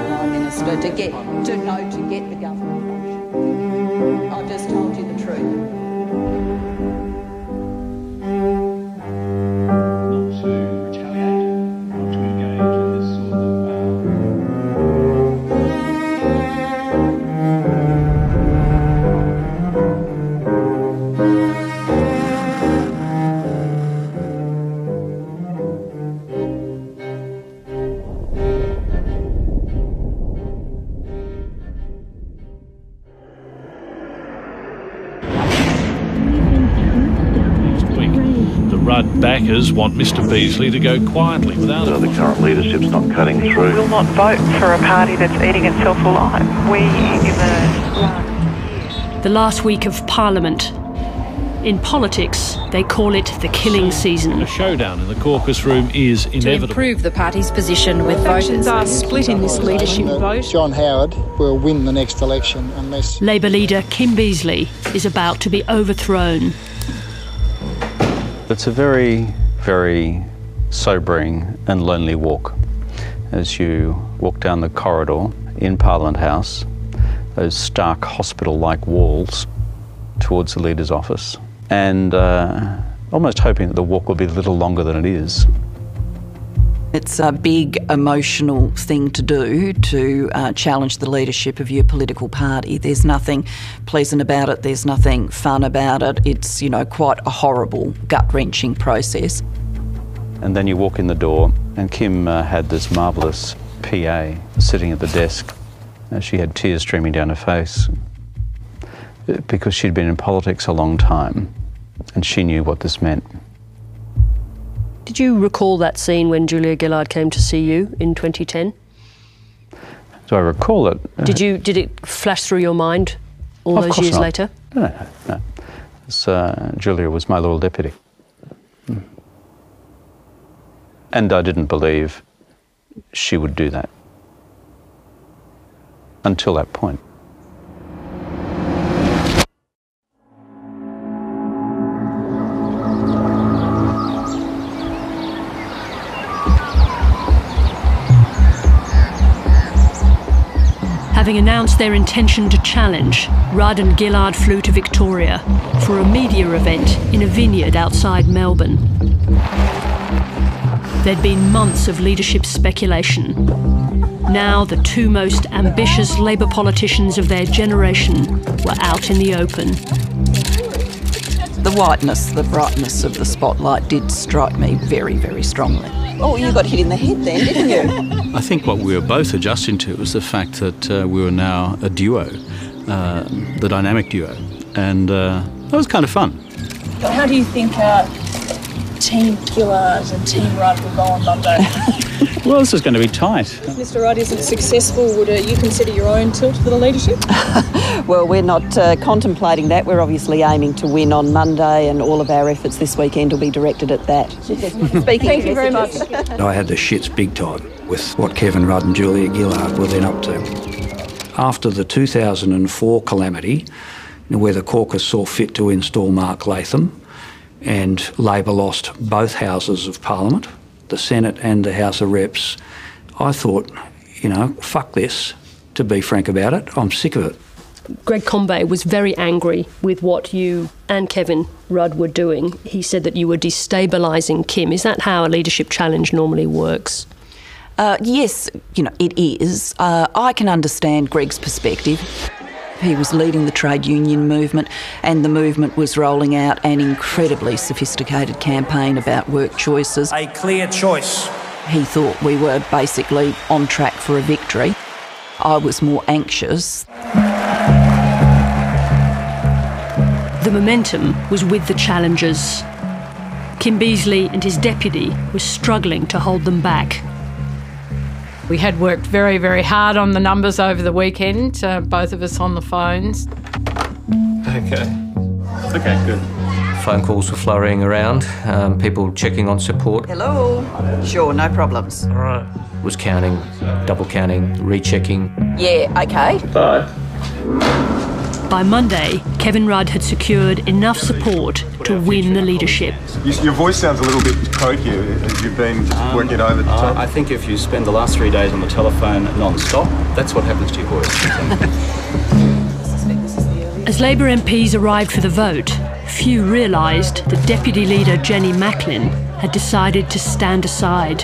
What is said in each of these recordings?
Prime Minister, to get the government function. I've just told you the truth. Rudd backers want Mr Beazley to go quietly without it. The current leadership's not cutting through. We will not vote for a party that's eating itself alive. We The last week of Parliament. In politics, they call it the killing season. A showdown in the caucus room is inevitable. To improve the party's position with voters. Are split in this leadership vote. John Howard will win the next election unless... Labour leader Kim Beazley is about to be overthrown. It's a very, very sobering and lonely walk as you walk down the corridor in Parliament House, those stark hospital-like walls towards the leader's office, and almost hoping that the walk will be a little longer than it is. It's a big emotional thing to do, to challenge the leadership of your political party. There's nothing pleasant about it, there's nothing fun about it. It's, you know, quite a horrible, gut-wrenching process. And then you walk in the door, and Kim had this marvellous PA sitting at the desk. She had tears streaming down her face because she'd been in politics a long time, and she knew what this meant. Did you recall that scene when Julia Gillard came to see you in 2010? Do I recall it? Did it flash through your mind all those years later? No. Julia was my loyal deputy. And I didn't believe she would do that until that point. Having announced their intention to challenge, Rudd and Gillard flew to Victoria for a media event in a vineyard outside Melbourne. There'd been months of leadership speculation. Now the two most ambitious Labour politicians of their generation were out in the open. The whiteness, the brightness of the spotlight did strike me very, very strongly. Oh, you got hit in the head then, didn't you? I think what we were both adjusting to was the fact that we were now a duo, the dynamic duo, and that was kind of fun. How do you think Team Gillard and Team Rudd will go on Monday? Well, this is going to be tight. If Mr Rudd isn't successful, would you consider your own tilt for the leadership? Well, we're not contemplating that. We're obviously aiming to win on Monday, and all of our efforts this weekend will be directed at that. Thank you very much. I had the shits big time with what Kevin Rudd and Julia Gillard were then up to. After the 2004 calamity, where the caucus saw fit to install Mark Latham, and Labor lost both houses of Parliament, the Senate and the House of Reps, I thought, you know, fuck this, to be frank about it. I'm sick of it. Greg Combet was very angry with what you and Kevin Rudd were doing. He said that you were destabilising Kim. Is that how a leadership challenge normally works? Yes, you know, it is. I can understand Greg's perspective. He was leading the trade union movement, and the movement was rolling out an incredibly sophisticated campaign about work choices. A clear choice. He thought we were basically on track for a victory. I was more anxious. The momentum was with the challengers. Kim Beazley and his deputy were struggling to hold them back. We had worked very, very hard on the numbers over the weekend, both of us on the phones. Okay, good. Phone calls were flurrying around, people checking on support. Hello? Sure, no problems. All right. Was counting, double counting, rechecking. Yeah, okay. Bye. By Monday, Kevin Rudd had secured enough support to win the leadership. Your voice sounds a little bit croaky. Have you been working overtime? I think if you spend the last 3 days on the telephone non-stop, that's what happens to your voice. As Labor MPs arrived for the vote, few realised that Deputy Leader Jenny Macklin had decided to stand aside.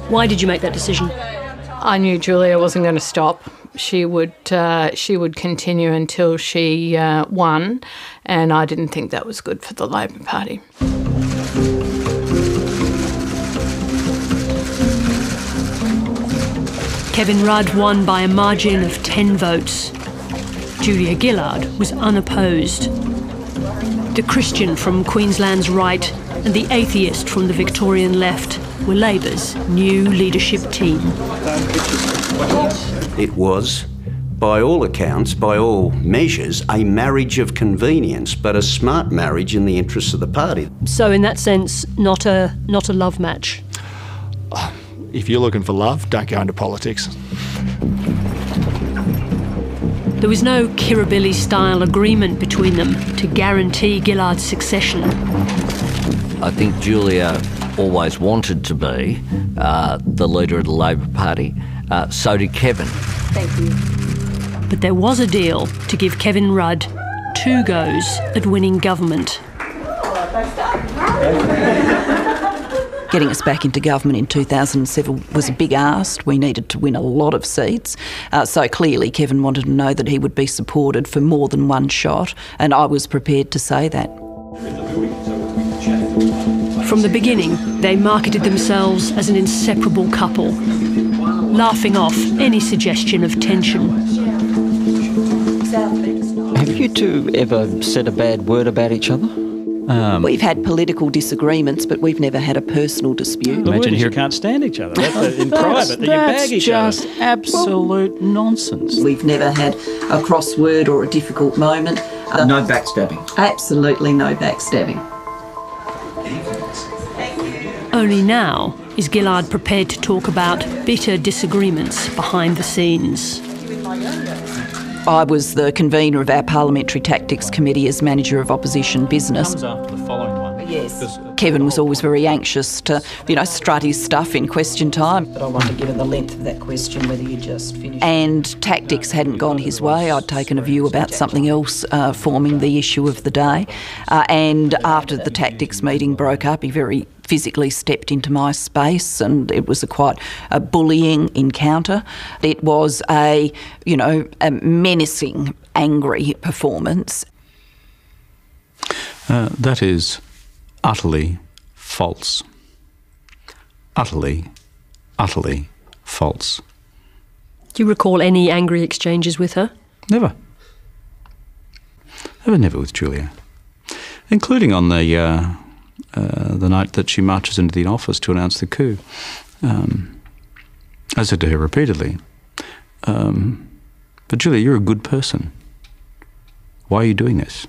Why did you make that decision? I knew Julia wasn't going to stop. She would continue until she won, and I didn't think that was good for the Labor Party. Kevin Rudd won by a margin of 10 votes. Julia Gillard was unopposed. The Christian from Queensland's right and the atheist from the Victorian left were Labor's new leadership team. It was, by all accounts, by all measures, a marriage of convenience, but a smart marriage in the interests of the party. So in that sense, not a love match? If you're looking for love, don't go into politics. There was no Kirribilli-style agreement between them to guarantee Gillard's succession. I think Julia always wanted to be the leader of the Labor Party. So did Kevin. Thank you. But there was a deal to give Kevin Rudd 2 goes at winning government. Getting us back into government in 2007 was a big ask. We needed to win a lot of seats. So clearly Kevin wanted to know that he would be supported for more than one shot, and I was prepared to say that. From the beginning, they marketed themselves as an inseparable couple, laughing off any suggestion of tension. Have you two ever said a bad word about each other? We've had political disagreements, but we've never had a personal dispute. Imagine you can't stand each other. That's in private, that you bag each other. That's just absolute nonsense. We've never had a crossword or a difficult moment. No backstabbing. Absolutely no backstabbing. Only now is Gillard prepared to talk about bitter disagreements behind the scenes. I was the convener of our Parliamentary Tactics Committee as Manager of Opposition Business. Comes after the following one. Yes. Kevin was always very anxious to, strut his stuff in question time. But I wonder, given the length of that question, whether you just finished. And tactics hadn't gone his way. I'd taken a view about something else forming the issue of the day. And after the tactics meeting broke up, he very physically stepped into my space, and it was quite a bullying encounter. It was a menacing, angry performance. That is utterly false. Utterly, utterly false. Do you recall any angry exchanges with her? Never. Never with Julia. Including on the night that she marches into the office to announce the coup. I said to her repeatedly, but Julia, you're a good person. Why are you doing this?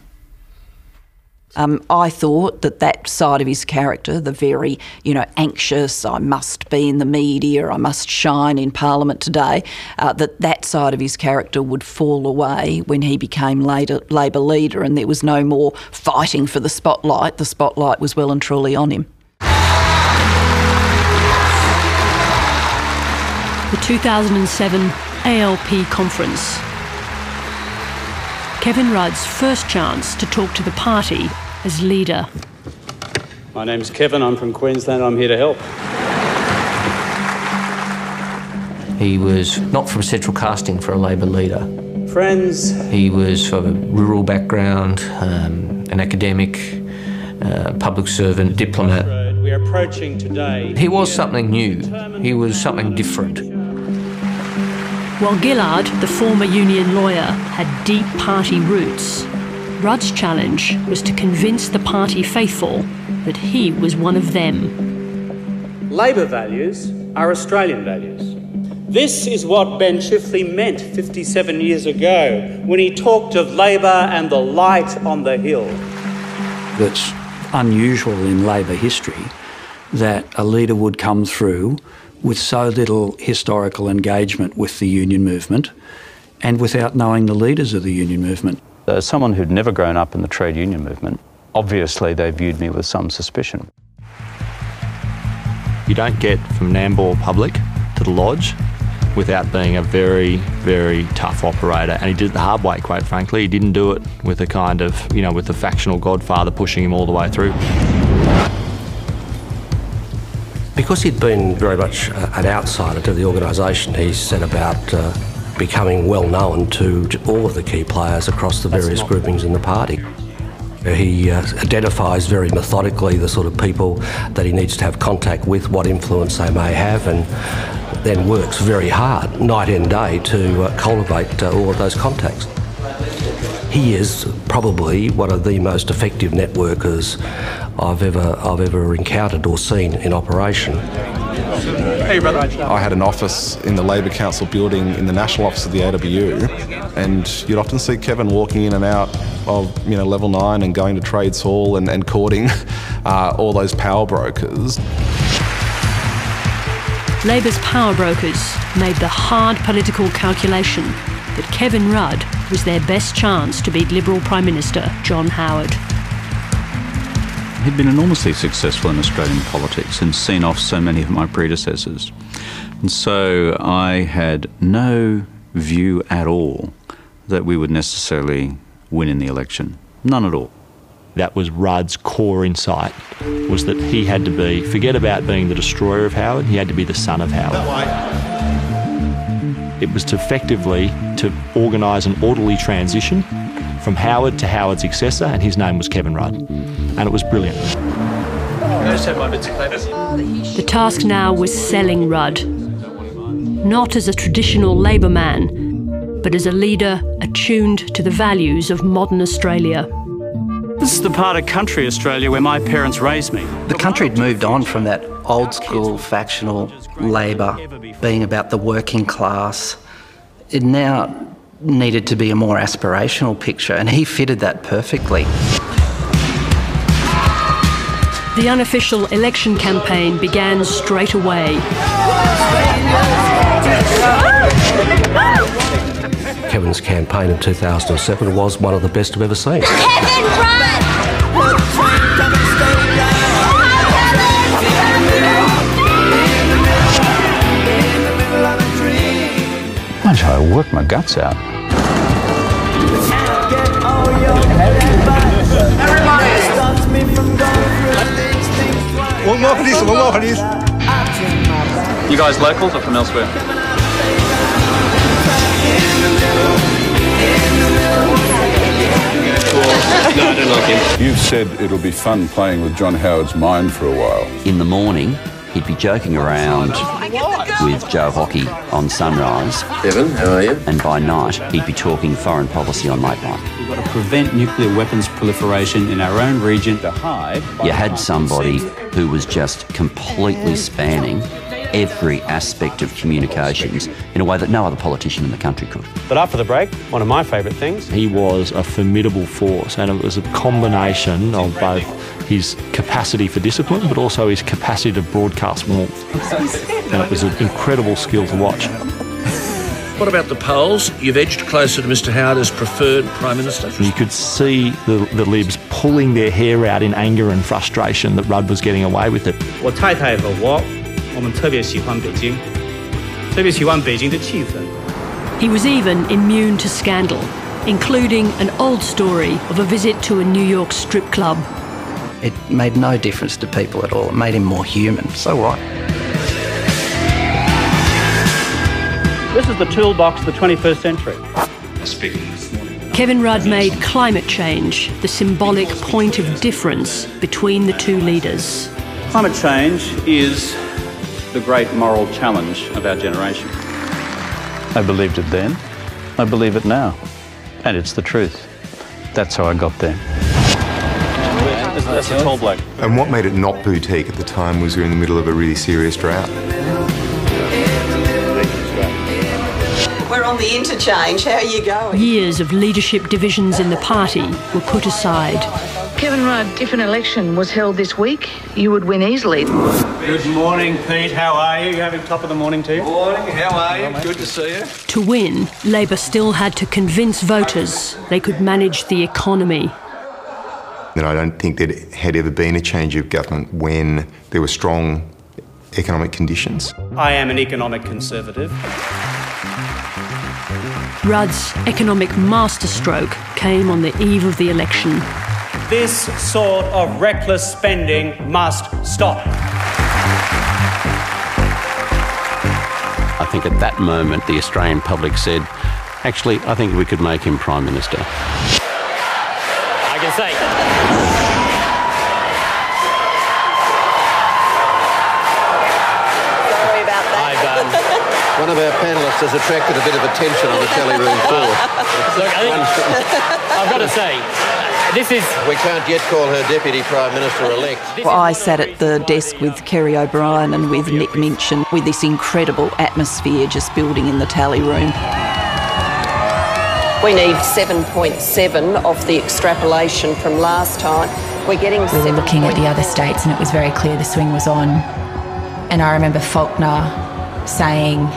I thought that side of his character, the very, anxious, I must be in the media, I must shine in Parliament today, that side of his character would fall away when he became Labor leader, and there was no more fighting for the spotlight. The spotlight was well and truly on him. The 2007 ALP conference. Kevin Rudd's first chance to talk to the party as leader. My name's Kevin, I'm from Queensland, I'm here to help. He was not from central casting for a Labor leader. Friends. He was from a rural background, an academic, public servant, diplomat. We are approaching today. He was something new. He was something different. While Gillard, the former union lawyer, had deep party roots, Rudd's challenge was to convince the party faithful that he was one of them. Labor values are Australian values. This is what Ben Chifley meant 57 years ago when he talked of Labor and the light on the hill. It's unusual in Labor history that a leader would come through with so little historical engagement with the union movement and without knowing the leaders of the union movement. As someone who'd never grown up in the trade union movement, obviously they viewed me with some suspicion. You don't get from Nambour Public to the Lodge without being a very, very tough operator. And he did it the hard way, quite frankly. He didn't do it with a kind of, with the factional godfather pushing him all the way through. Because he'd been very much an outsider to the organisation, he set about becoming well known to all of the key players across the various groupings in the party. He identifies very methodically the sort of people that he needs to have contact with, what influence they may have, and then works very hard, night and day, to cultivate all of those contacts. He is probably one of the most effective networkers I've ever encountered or seen in operation. Hey, brother. I had an office in the Labor Council building in the national office of the AWU, and you'd often see Kevin walking in and out of level 9 and going to Trades Hall and courting all those power brokers. Labor's power brokers made the hard political calculation that Kevin Rudd was their best chance to beat Liberal Prime Minister John Howard. He'd been enormously successful in Australian politics and seen off so many of my predecessors. And so I had no view at all that we would necessarily win in the election. None at all. That was Rudd's core insight, was that he had to be, forget about being the destroyer of Howard, he had to be the son of Howard. It was to effectively to organise an orderly transition from Howard to Howard's successor, and his name was Kevin Rudd. And it was brilliant. The task now was selling Rudd, not as a traditional Labor man, but as a leader attuned to the values of modern Australia. This is the part of country Australia where my parents raised me. The country had moved on from that old school factional Labor being about the working class. It now needed to be a more aspirational picture, and he fitted that perfectly. The unofficial election campaign began straight away. Kevin's campaign in 2007 was one of the best I've ever seen. Kevin Rudd! I worked my guts out. One more please. You guys locals or from elsewhere? No, I don't like him. You've said it'll be fun playing with John Howard's mind for a while. In the morning, he'd be joking around with Joe Hockey on Sunrise. Evan, how are you? And by night, he'd be talking foreign policy on Late Night. We've got to prevent nuclear weapons proliferation in our own region. To hide. You had somebody who was just completely spanning every aspect of communications in a way that no other politician in the country could. But after the break, one of my favourite things. He was a formidable force, and it was a combination of both his capacity for discipline but also his capacity to broadcast warmth. And it was an incredible skill to watch. What about the polls? You've edged closer to Mr Howard as preferred Prime Minister. You could see the Libs pulling their hair out in anger and frustration that Rudd was getting away with it. 我太太和我们特别喜欢北京，特别喜欢北京的气氛。 He was even immune to scandal, including an old story of a visit to a New York strip club. It made no difference to people at all. It made him more human. So what? This is the toolbox of the 21st century. Kevin Rudd made climate change the symbolic point of difference between the two leaders. Climate change is the great moral challenge of our generation. I believed it then. I believe it now. And it's the truth. That's how I got there. That's a tall bloke. And what made it not boutique at the time was we were in the middle of a really serious drought. We're on the interchange. How are you going? Years of leadership divisions in the party were put aside. Kevin Rudd, if an election was held this week, you would win easily. Good morning, Pete. How are you? You having top of the morning tea? Morning, how are you? Good to see you. To win, Labor still had to convince voters they could manage the economy. And I don't think there had ever been a change of government when there were strong economic conditions. I am an economic conservative. Rudd's economic masterstroke came on the eve of the election. This sort of reckless spending must stop. I think at that moment the Australian public said, actually, I think we could make him Prime Minister. I can say. Sorry about that. One of our panellists has attracted a bit of attention on the telly room floor. Look, I think I've got to say, this is... We can't yet call her Deputy Prime Minister-elect. Well, I sat at the desk with Kerry O'Brien and with Nick Minchin with this incredible atmosphere just building in the tally room. We need 7.7 off the extrapolation from last time. We're getting... We were looking at the other states and it was very clear the swing was on. And I remember Faulkner saying,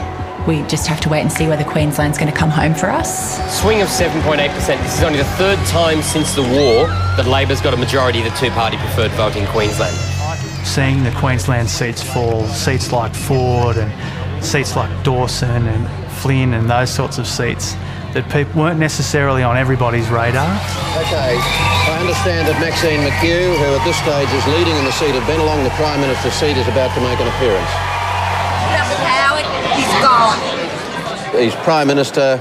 we just have to wait and see whether Queensland's going to come home for us. Swing of 7.8%. This is only the third time since the war that Labor's got a majority of the two-party preferred vote in Queensland. Seeing the Queensland seats fall, seats like Ford and seats like Dawson and Flynn and those sorts of seats that people weren't necessarily on everybody's radar. Okay, I understand that Maxine McHugh, who at this stage is leading in the seat of Bennelong, the Prime Minister's seat, is about to make an appearance. He's gone. He's Prime Minister,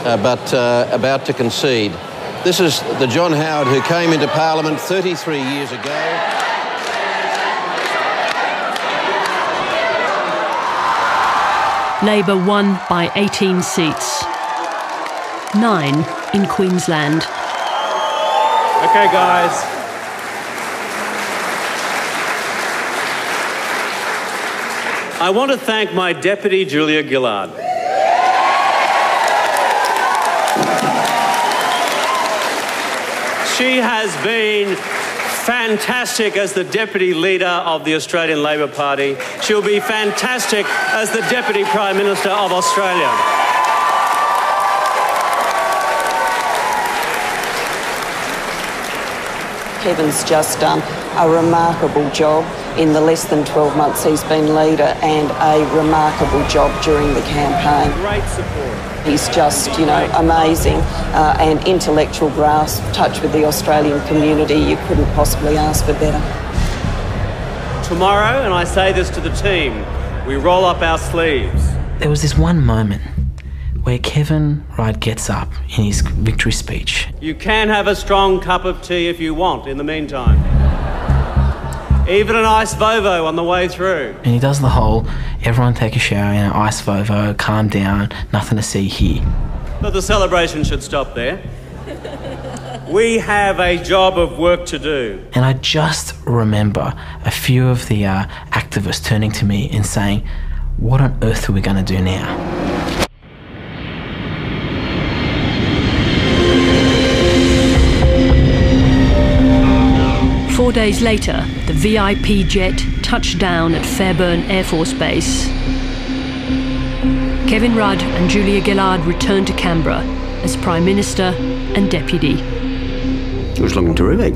but about to concede. This is the John Howard who came into Parliament 33 years ago. Labor won by 18 seats. 9 in Queensland. Okay, guys. I want to thank my deputy, Julia Gillard. She has been fantastic as the deputy leader of the Australian Labor Party. She'll be fantastic as the Deputy Prime Minister of Australia. Kevin's just done a remarkable job in the less than 12 months he's been leader, and a remarkable job during the campaign. Great support. He's just, amazing, and intellectual grasp, touch with the Australian community. You couldn't possibly ask for better. Tomorrow, and I say this to the team, we roll up our sleeves. There was this one moment where Kevin Rudd gets up in his victory speech. You can have a strong cup of tea if you want in the meantime. Even an ice Vovo on the way through. And he does the whole, everyone take a shower in an ice Vovo, calm down, nothing to see here. But the celebration should stop there. We have a job of work to do. And I just remember a few of the activists turning to me and saying, what on earth are we going to do now? 4 days later, the VIP jet touched down at Fairburn Air Force Base. Kevin Rudd and Julia Gillard returned to Canberra as Prime Minister and Deputy. It was looking terrific.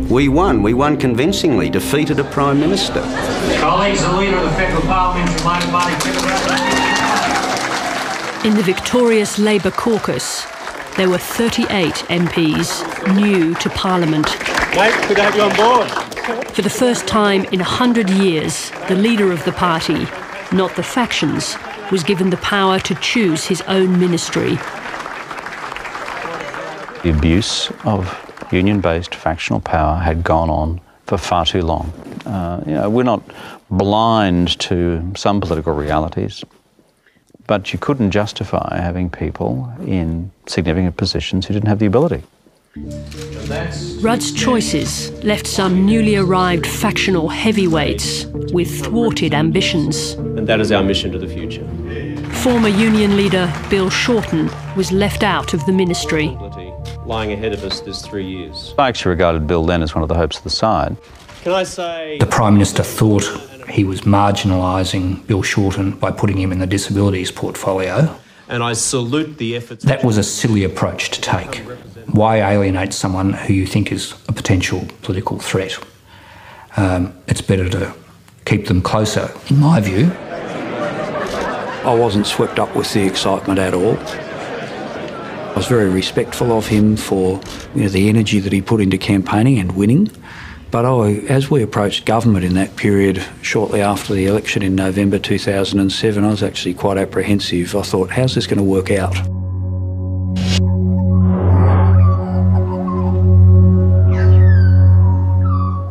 We won convincingly, defeated a Prime Minister. Colleagues, the Leader of the Federal Parliamentary Labor Party, Kevin Rudd. In the victorious Labor caucus, there were 38 MPs new to Parliament. Mate, good to have you on board. For the first time in 100 years, the leader of the party, not the factions, was given the power to choose his own ministry. The abuse of union-based factional power had gone on for far too long. We're not blind to some political realities, but you couldn't justify having people in significant positions who didn't have the ability. Rudd's choices left some newly arrived factional heavyweights with thwarted ambitions. And that is our mission to the future. Former union leader Bill Shorten was left out of the ministry. lying ahead of us this 3 years. I actually regarded Bill then as one of the hopes of the side. Can I say... The Prime Minister thought he was marginalising Bill Shorten by putting him in the disabilities portfolio. And I salute the efforts... That was a silly approach to take. Why alienate someone who you think is a potential political threat? It's better to keep them closer, in my view. I wasn't swept up with the excitement at all. I was very respectful of him for the energy that he put into campaigning and winning. But as we approached government in that period, shortly after the election in November 2007, I was actually quite apprehensive. I thought, how's this going to work out?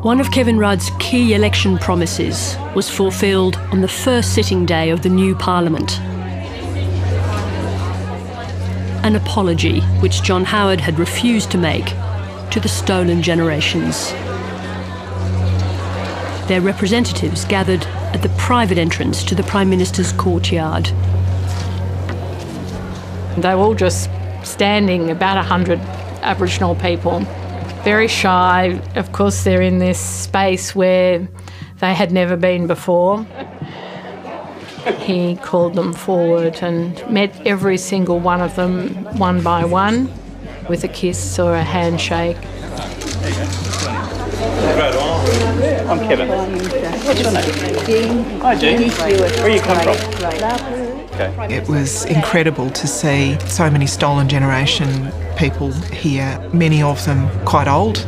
One of Kevin Rudd's key election promises was fulfilled on the first sitting day of the new parliament. An apology which John Howard had refused to make to the stolen generations. Their representatives gathered at the private entrance to the Prime Minister's courtyard. They were all just standing, about 100 Aboriginal people, very shy. Of course, they're in this space where they had never been before. He called them forward and met every single one of them, one by one, with a kiss or a handshake. I'm Kevin. What's your name? Hi, Jean. Where you come from? Okay. It was incredible to see so many stolen generation people here, many of them quite old,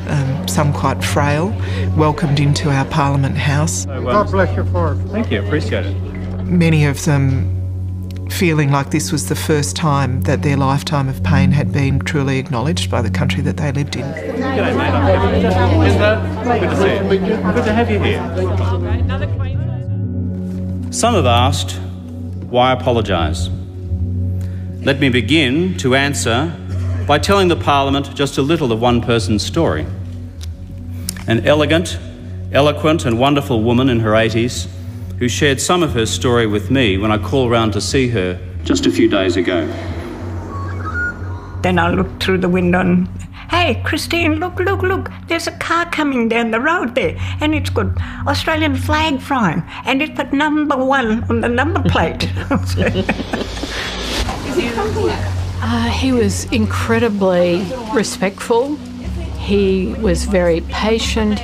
some quite frail, welcomed into our Parliament House. God bless you for it. Thank you, appreciate it. Many of them feeling like this was the first time that their lifetime of pain had been truly acknowledged by the country that they lived in. G'day, mate. I'm Kevin. Good to see you. Good to have you here. Some have asked, why apologise? Let me begin to answer by telling the Parliament just a little of one person's story. An elegant, eloquent and wonderful woman in her 80s who shared some of her story with me when I called round to see her just a few days ago. Then I looked through the window and, hey, Christine, look, there's a car coming down the road there and it's got Australian flag flying and it's got number 1 on the number plate. He was incredibly respectful. He was very patient.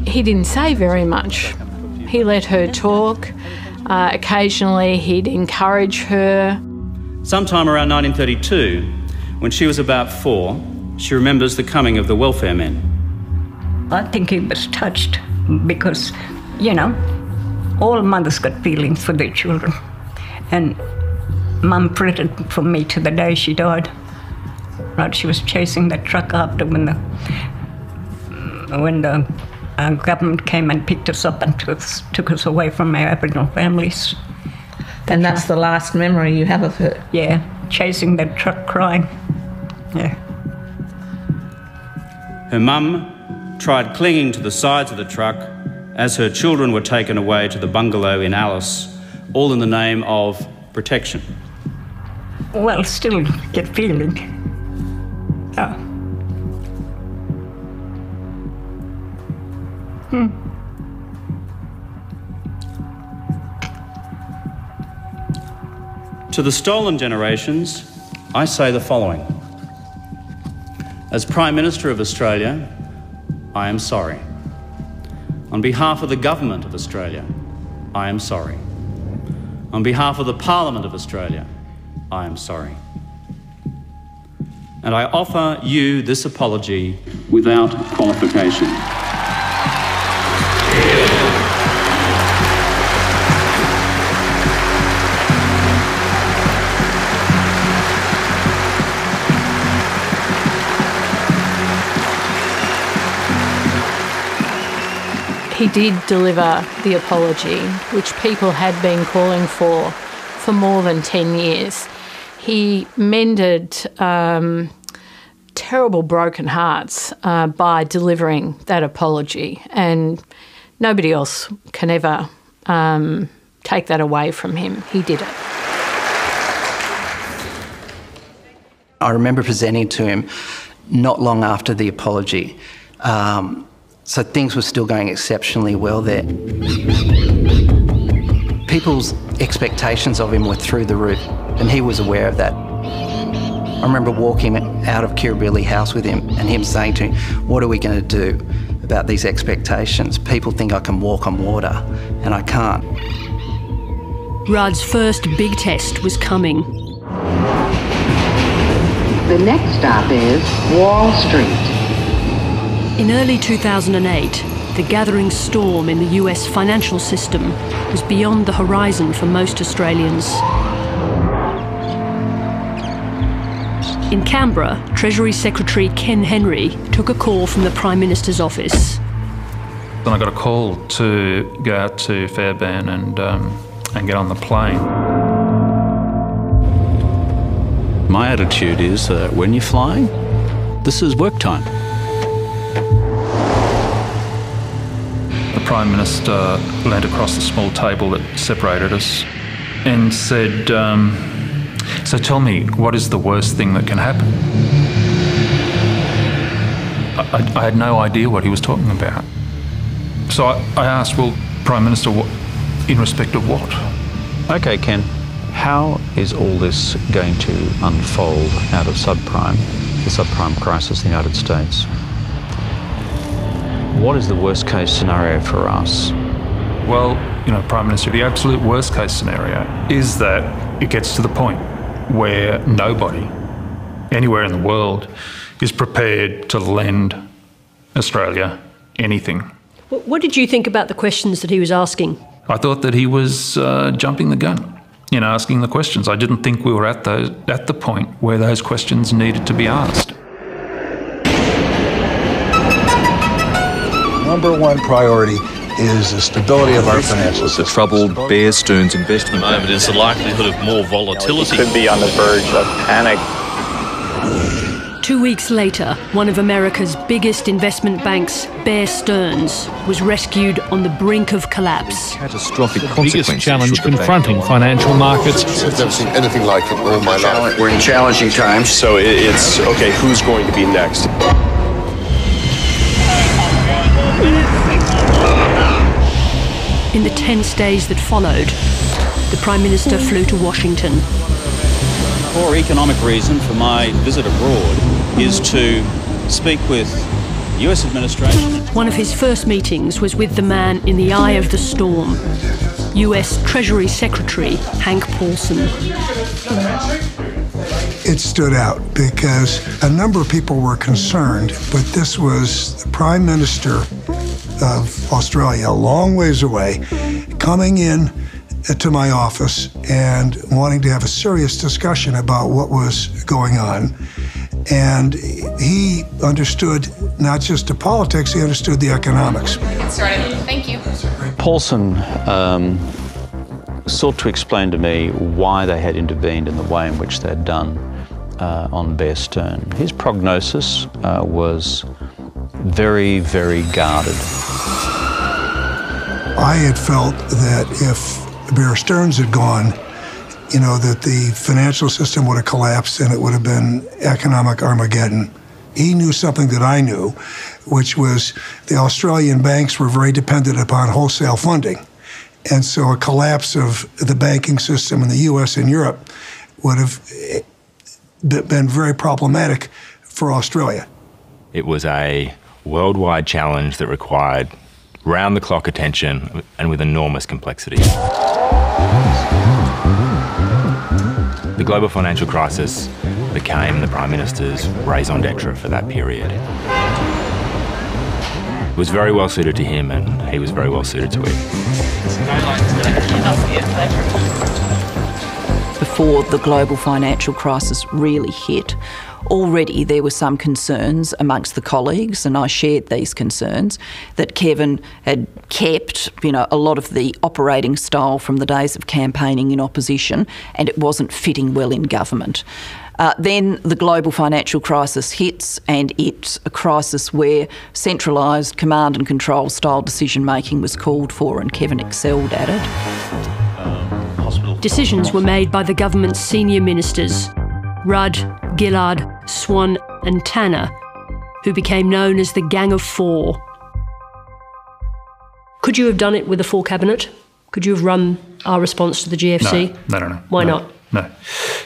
He didn't say very much. He let her talk. Occasionally he'd encourage her. Sometime around 1932, when she was about 4, she remembers the coming of the welfare men. I think he was touched because, all mothers got feelings for their children. And Mum fretted for me to the day she died. Right, she was chasing that truck after when the government came and picked us up and took us away from our Aboriginal families. And that's the last memory you have of her? Yeah, chasing that truck crying. Yeah. Her mum tried clinging to the sides of the truck as her children were taken away to the bungalow in Alice, all in the name of protection. Well, still get feeling. Oh. To the stolen generations, I say the following. As Prime Minister of Australia, I am sorry. On behalf of the Government of Australia, I am sorry. On behalf of the Parliament of Australia, I am sorry. And I offer you this apology without qualification. He did deliver the apology, which people had been calling for more than 10 years. He mended terrible broken hearts by delivering that apology, and nobody else can ever take that away from him. He did it. I remember presenting to him not long after the apology. So things were still going exceptionally well there. People's expectations of him were through the roof, and he was aware of that. I remember walking out of Kirribilli House with him and him saying to me, what are we going to do about these expectations? People think I can walk on water, and I can't. Rudd's first big test was coming. The next stop is Wall Street. In early 2008, the gathering storm in the US financial system was beyond the horizon for most Australians. In Canberra, Treasury Secretary Ken Henry took a call from the Prime Minister's office. Then I got a call to go out to Fairbairn and get on the plane. My attitude is that when you're flying, this is work time. The Prime Minister leant across the small table that separated us and said, so tell me, what is the worst thing that can happen? I had no idea what he was talking about. So I asked, well, Prime Minister, in respect of what? Okay, Ken, how is all this going to unfold out of subprime, the subprime crisis in the United States? What is the worst case scenario for us? Well, Prime Minister, the absolute worst case scenario is that it gets to the point where nobody, anywhere in the world, is prepared to lend Australia anything. What did you think about the questions that he was asking? I thought that he was jumping the gun in asking the questions. I didn't think we were at the point where those questions needed to be asked. Number one priority is the stability of our financial system. The troubled Bear Stearns investment moment is the likelihood of more volatility. Could be on the verge of panic. 2 weeks later, one of America's biggest investment banks, Bear Stearns, was rescued on the brink of collapse. Catastrophic the consequences. Biggest challenge confronting financial markets. I've never seen anything like it all my life. We're in challenging times. So it's, okay, who's going to be next? In the tense days that followed, the Prime Minister flew to Washington. The core economic reason for my visit abroad is to speak with the US administration. One of his first meetings was with the man in the eye of the storm, US Treasury Secretary Hank Paulson. It stood out because a number of people were concerned, but this was the Prime Minister of Australia, a long ways away, coming in to my office and wanting to have a serious discussion about what was going on. And he understood not just the politics, he understood the economics. Get started. Thank you. Paulson sought to explain to me why they had intervened in the way in which they'd done on Bear Stearns. His prognosis was very, very guarded. I had felt that if Bear Stearns had gone, that the financial system would have collapsed and it would have been economic Armageddon. He knew something that I knew, which was the Australian banks were very dependent upon wholesale funding. And so a collapse of the banking system in the US and Europe would have been very problematic for Australia. It was a worldwide challenge that required round-the-clock attention and with enormous complexity. The global financial crisis became the Prime Minister's raison d'etre for that period. It was very well suited to him and he was very well suited to it. Before the global financial crisis really hit, already there were some concerns amongst the colleagues, and I shared these concerns, that Kevin had kept, a lot of the operating style from the days of campaigning in opposition, and it wasn't fitting well in government. Then the global financial crisis hits, and it's a crisis where centralised command and control style decision-making was called for, and Kevin excelled at it. Decisions were made by the government's senior ministers, Rudd, Gillard, Swan and Tanner, who became known as the Gang of Four. Could you have done it with a full cabinet? Could you have run our response to the GFC? No. Why not? No.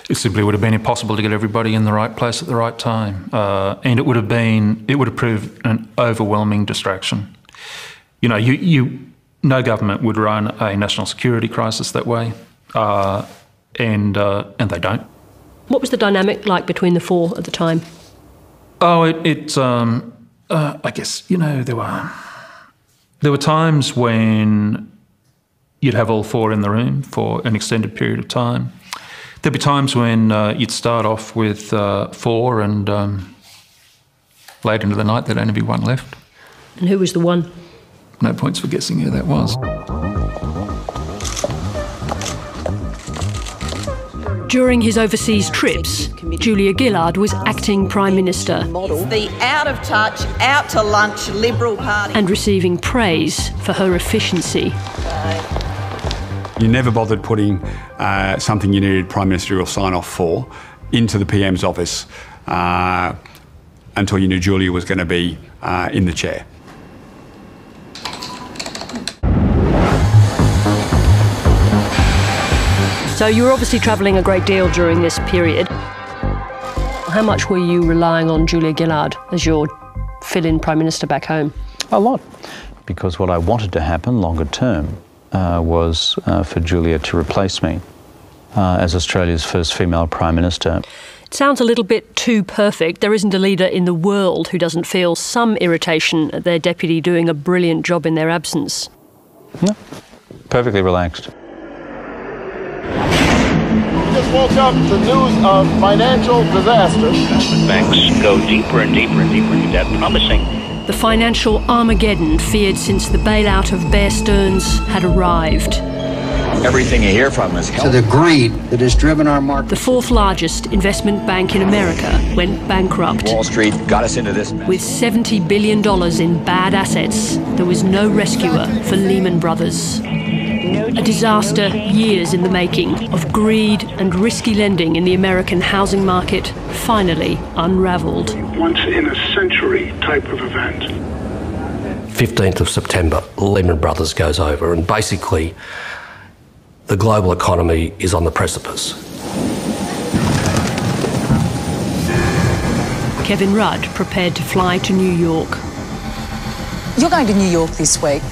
It simply would have been impossible to get everybody in the right place at the right time. And it would have proved an overwhelming distraction. You know, no government would run a national security crisis that way, and they don't. What was the dynamic like between the four at the time? Oh, I guess, you know, there were times when you'd have all four in the room for an extended period of time. There'd be times when you'd start off with four and late into the night there'd only be one left. And who was the one? No points for guessing who that was. During his overseas trips, Julia Gillard was acting Prime Minister. It's the out-of-touch, out-to-lunch Liberal Party. And receiving praise for her efficiency. You never bothered putting something you needed Prime Ministerial sign-off for into the PM's office until you knew Julia was going to be in the chair. So you were obviously travelling a great deal during this period. How much were you relying on Julia Gillard as your fill-in Prime Minister back home? A lot, because what I wanted to happen longer term was for Julia to replace me as Australia's first female Prime Minister. It sounds a little bit too perfect. There isn't a leader in the world who doesn't feel some irritation at their deputy doing a brilliant job in their absence. No, perfectly relaxed. Just woke up to news of financial disaster. Banks go deeper and deeper and deeper into debt, promising. The financial Armageddon feared since the bailout of Bear Stearns had arrived. Everything you hear from us. To the greed that has driven our market. The fourth largest investment bank in America went bankrupt. Wall Street got us into this mess. With $70 billion in bad assets, there was no rescuer for Lehman Brothers. A disaster years in the making of greed and risky lending in the American housing market finally unravelled. Once in a century type of event. 15th of September, Lehman Brothers goes over and basically the global economy is on the precipice. Kevin Rudd prepared to fly to New York. You're going to New York this week.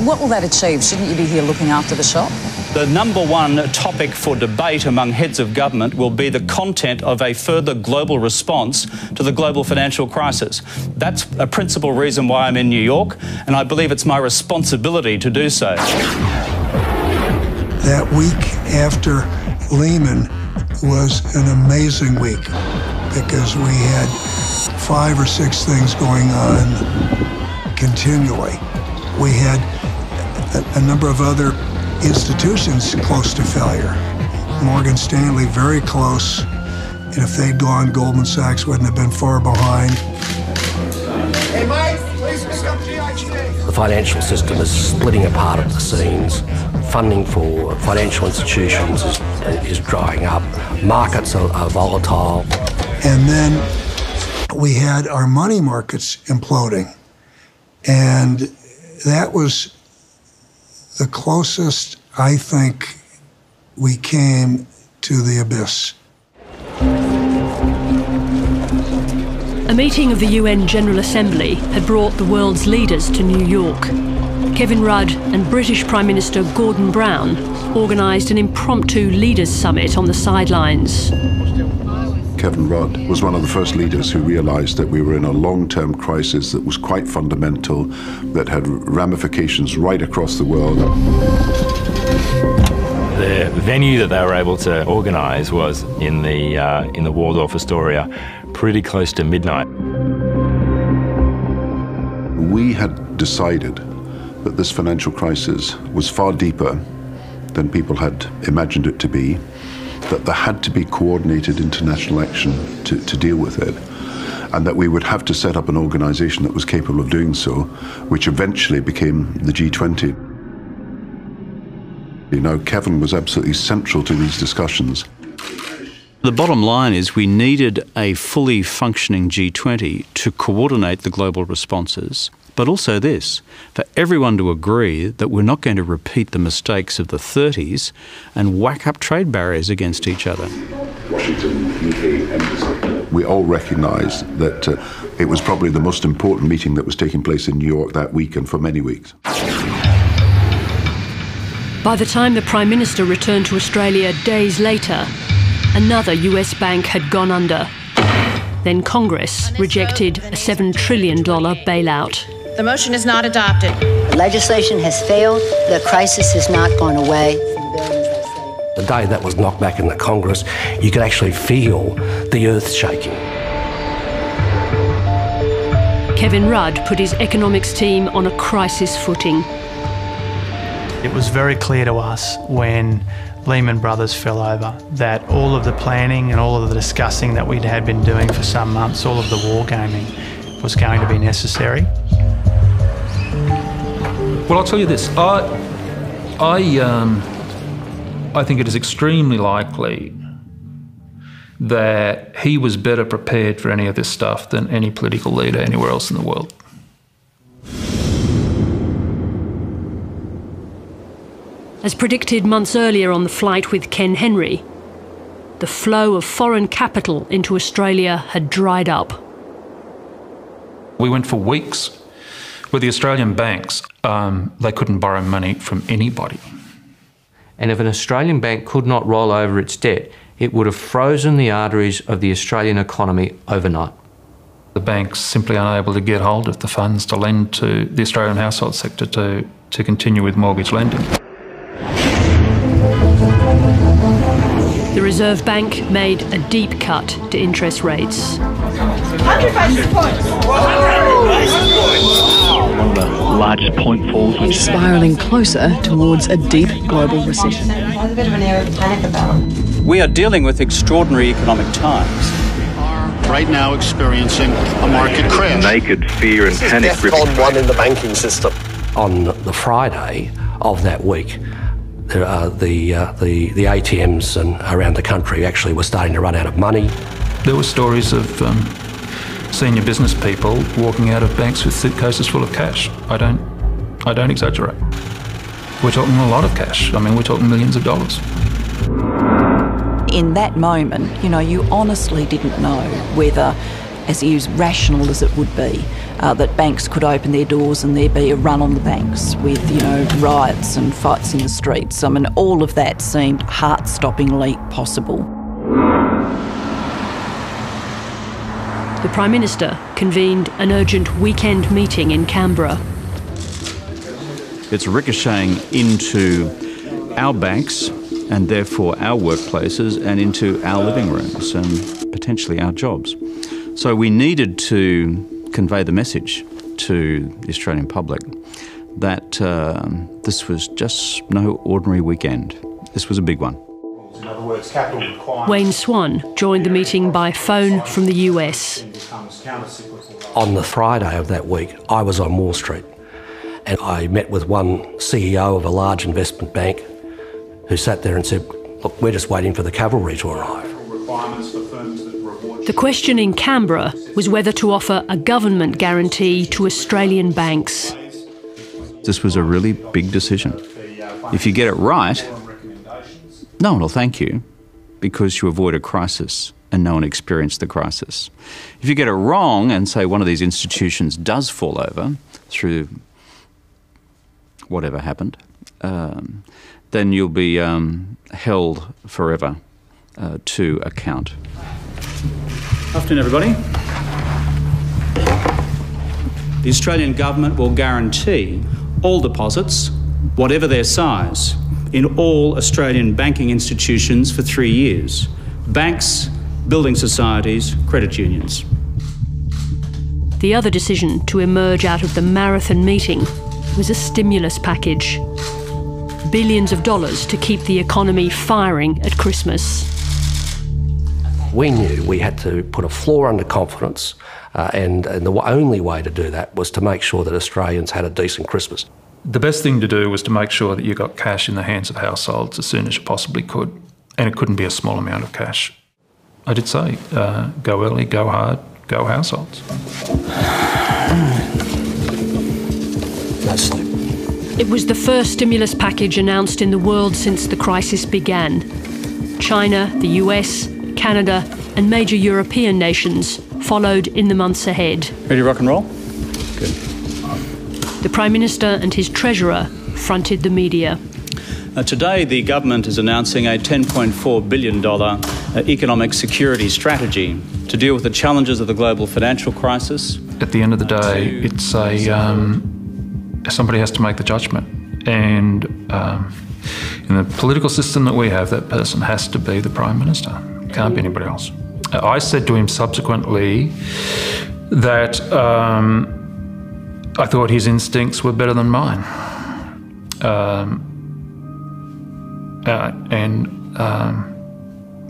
What will that achieve? Shouldn't you be here looking after the shop? The number one topic for debate among heads of government will be the content of a further global response to the global financial crisis. That's a principal reason why I'm in New York, and I believe it's my responsibility to do so. That week after Lehman was an amazing week because we had 5 or 6 things going on continually. We had a number of other institutions close to failure. Morgan Stanley very close, and if they'd gone, Goldman Sachs wouldn't have been far behind. Hey Mike, please pick up GIG. The financial system is splitting apart at the seams. Funding for financial institutions is drying up. Markets are volatile. And then we had our money markets imploding. And that was the closest, I think, we came to the abyss. A meeting of the UN General Assembly had brought the world's leaders to New York. Kevin Rudd and British Prime Minister Gordon Brown organised an impromptu leaders' summit on the sidelines. Kevin Rudd was one of the first leaders who realised that we were in a long-term crisis that was quite fundamental, that had ramifications right across the world. The venue that they were able to organise was in the Waldorf Astoria, pretty close to midnight. We had decided that this financial crisis was far deeper than people had imagined it to be, that there had to be coordinated international action to deal with it, and that we would have to set up an organisation that was capable of doing so, which eventually became the G20. You know, Kevin was absolutely central to these discussions. The bottom line is we needed a fully functioning G20 to coordinate the global responses, but also this, for everyone to agree that we're not going to repeat the mistakes of the 30s and whack up trade barriers against each other. Washington, UK Embassy. We all recognise that it was probably the most important meeting that was taking place in New York that week and for many weeks. By the time the Prime Minister returned to Australia days later, another US bank had gone under. Then Congress rejected a $7 trillion bailout. The motion is not adopted. The legislation has failed. The crisis has not gone away. The day that was knocked back in the Congress, you could actually feel the earth shaking. Kevin Rudd put his economics team on a crisis footing. It was very clear to us when Lehman Brothers fell over that all of the planning and all of the discussing that we'd had been doing for some months, all of the wargaming, was going to be necessary. Well, I'll tell you this. I think it is extremely likely that he was better prepared for any of this stuff than any political leader anywhere else in the world. As predicted months earlier on the flight with Ken Henry, the flow of foreign capital into Australia had dried up. We went for weeks with the Australian banks. They couldn't borrow money from anybody. And if an Australian bank could not roll over its debt, it would have frozen the arteries of the Australian economy overnight. The banks simply unable to get hold of the funds to lend to the Australian household sector to continue with mortgage lending. The Reserve Bank made a deep cut to interest rates. 100 basis points. One of the largest point falls we've seen. Spiralling closer towards a deep global recession. There's a bit of an air of panic about it. We are dealing with extraordinary economic times. Right now experiencing a market crash. Naked fear and panic. DEFCON 1 in the banking system. On the Friday of that week, the ATMs and around the country actually were starting to run out of money. There were stories of senior business people walking out of banks with suitcases full of cash. I don't exaggerate. We're talking a lot of cash. I mean, we're talking millions of dollars. In that moment, you honestly didn't know whether, as rational as it would be, that banks could open their doors and there'd be a run on the banks with, riots and fights in the streets. I mean, all of that seemed heart-stoppingly possible. The Prime Minister convened an urgent weekend meeting in Canberra. It's ricocheting into our banks and therefore our workplaces and into our living rooms and potentially our jobs. So we needed to convey the message to the Australian public that this was just no ordinary weekend. This was a big one. In other words, capital requirements. Wayne Swan joined the meeting by phone from the US. On the Friday of that week, I was on Wall Street and I met with one CEO of a large investment bank who sat there and said, look, we're just waiting for the cavalry to arrive. The question in Canberra was whether to offer a government guarantee to Australian banks. This was a really big decision. If you get it right, no one will thank you because you avoid a crisis and no one experienced the crisis. If you get it wrong and say one of these institutions does fall over through whatever happened, then you'll be held forever to account. Afternoon, everybody. The Australian government will guarantee all deposits, whatever their size, in all Australian banking institutions for 3 years. Banks, building societies, credit unions. The other decision to emerge out of the marathon meeting was a stimulus package. Billions of dollars to keep the economy firing at Christmas. We knew we had to put a floor under confidence and the only way to do that was to make sure that Australians had a decent Christmas. The best thing to do was to make sure that you got cash in the hands of households as soon as you possibly could, and it couldn't be a small amount of cash. I did say, go early, go hard, go households. No sleep. It was the first stimulus package announced in the world since the crisis began. China, the US, Canada and major European nations followed in the months ahead. Ready to rock and roll? Good. The Prime Minister and his Treasurer fronted the media. Today, the government is announcing a $10.4 billion economic security strategy to deal with the challenges of the global financial crisis. At the end of the day, it's somebody has to make the judgment. And in the political system that we have, that person has to be the Prime Minister. It can't be anybody else. I said to him subsequently that I thought his instincts were better than mine.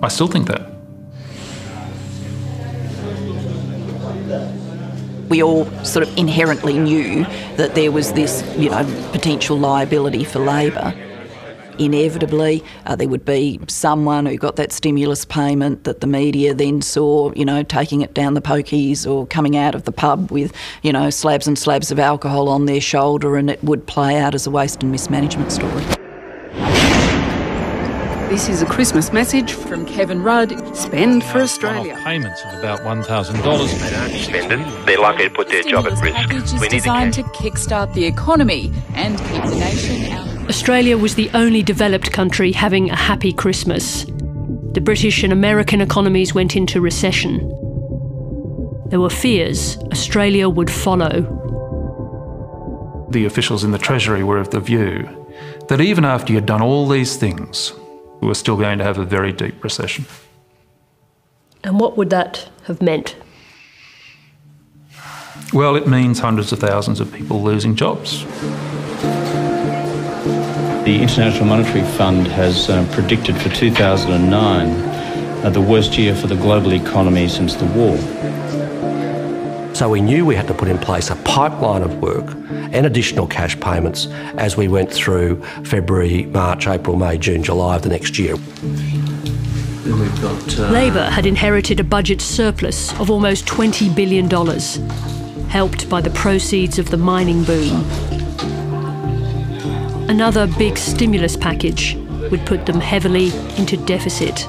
I still think that. We all sort of inherently knew that there was this, potential liability for Labor. Inevitably, there would be someone who got that stimulus payment that the media then saw, taking it down the pokies or coming out of the pub with, slabs and slabs of alcohol on their shoulder, and it would play out as a waste and mismanagement story. This is a Christmas message from Kevin Rudd. Spend for Australia. Payments of about $1,000. They don't spend it, they're likely to put their job at risk. Package is designed to kickstart the economy and keep the nation out. Australia was the only developed country having a happy Christmas. The British and American economies went into recession. There were fears Australia would follow. The officials in the Treasury were of the view that even after you'd done all these things, we were still going to have a very deep recession. And what would that have meant? Well, it means hundreds of thousands of people losing jobs. The International Monetary Fund has predicted for 2009 the worst year for the global economy since the war. So we knew we had to put in place a pipeline of work and additional cash payments as we went through February, March, April, May, June, July of the next year. Labor had inherited a budget surplus of almost $20 billion, helped by the proceeds of the mining boom. Another big stimulus package would put them heavily into deficit.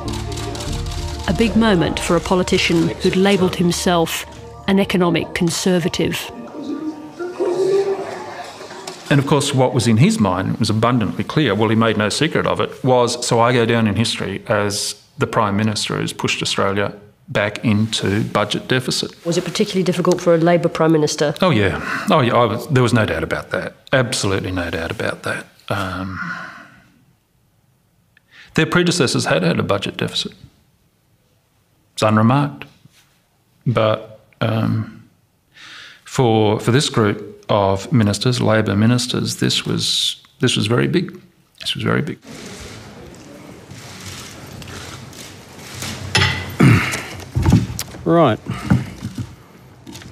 A big moment for a politician who'd labelled himself an economic conservative. And of course, what was in his mind was abundantly clear, well, he made no secret of it, was, so I go down in history as the Prime Minister who's pushed Australia back into budget deficit. Was it particularly difficult for a Labor Prime Minister? Oh yeah, there was no doubt about that. Absolutely no doubt about that. Their predecessors had a budget deficit. It's unremarked. But for this group of ministers, Labor ministers, this was very big. This was very big. Right.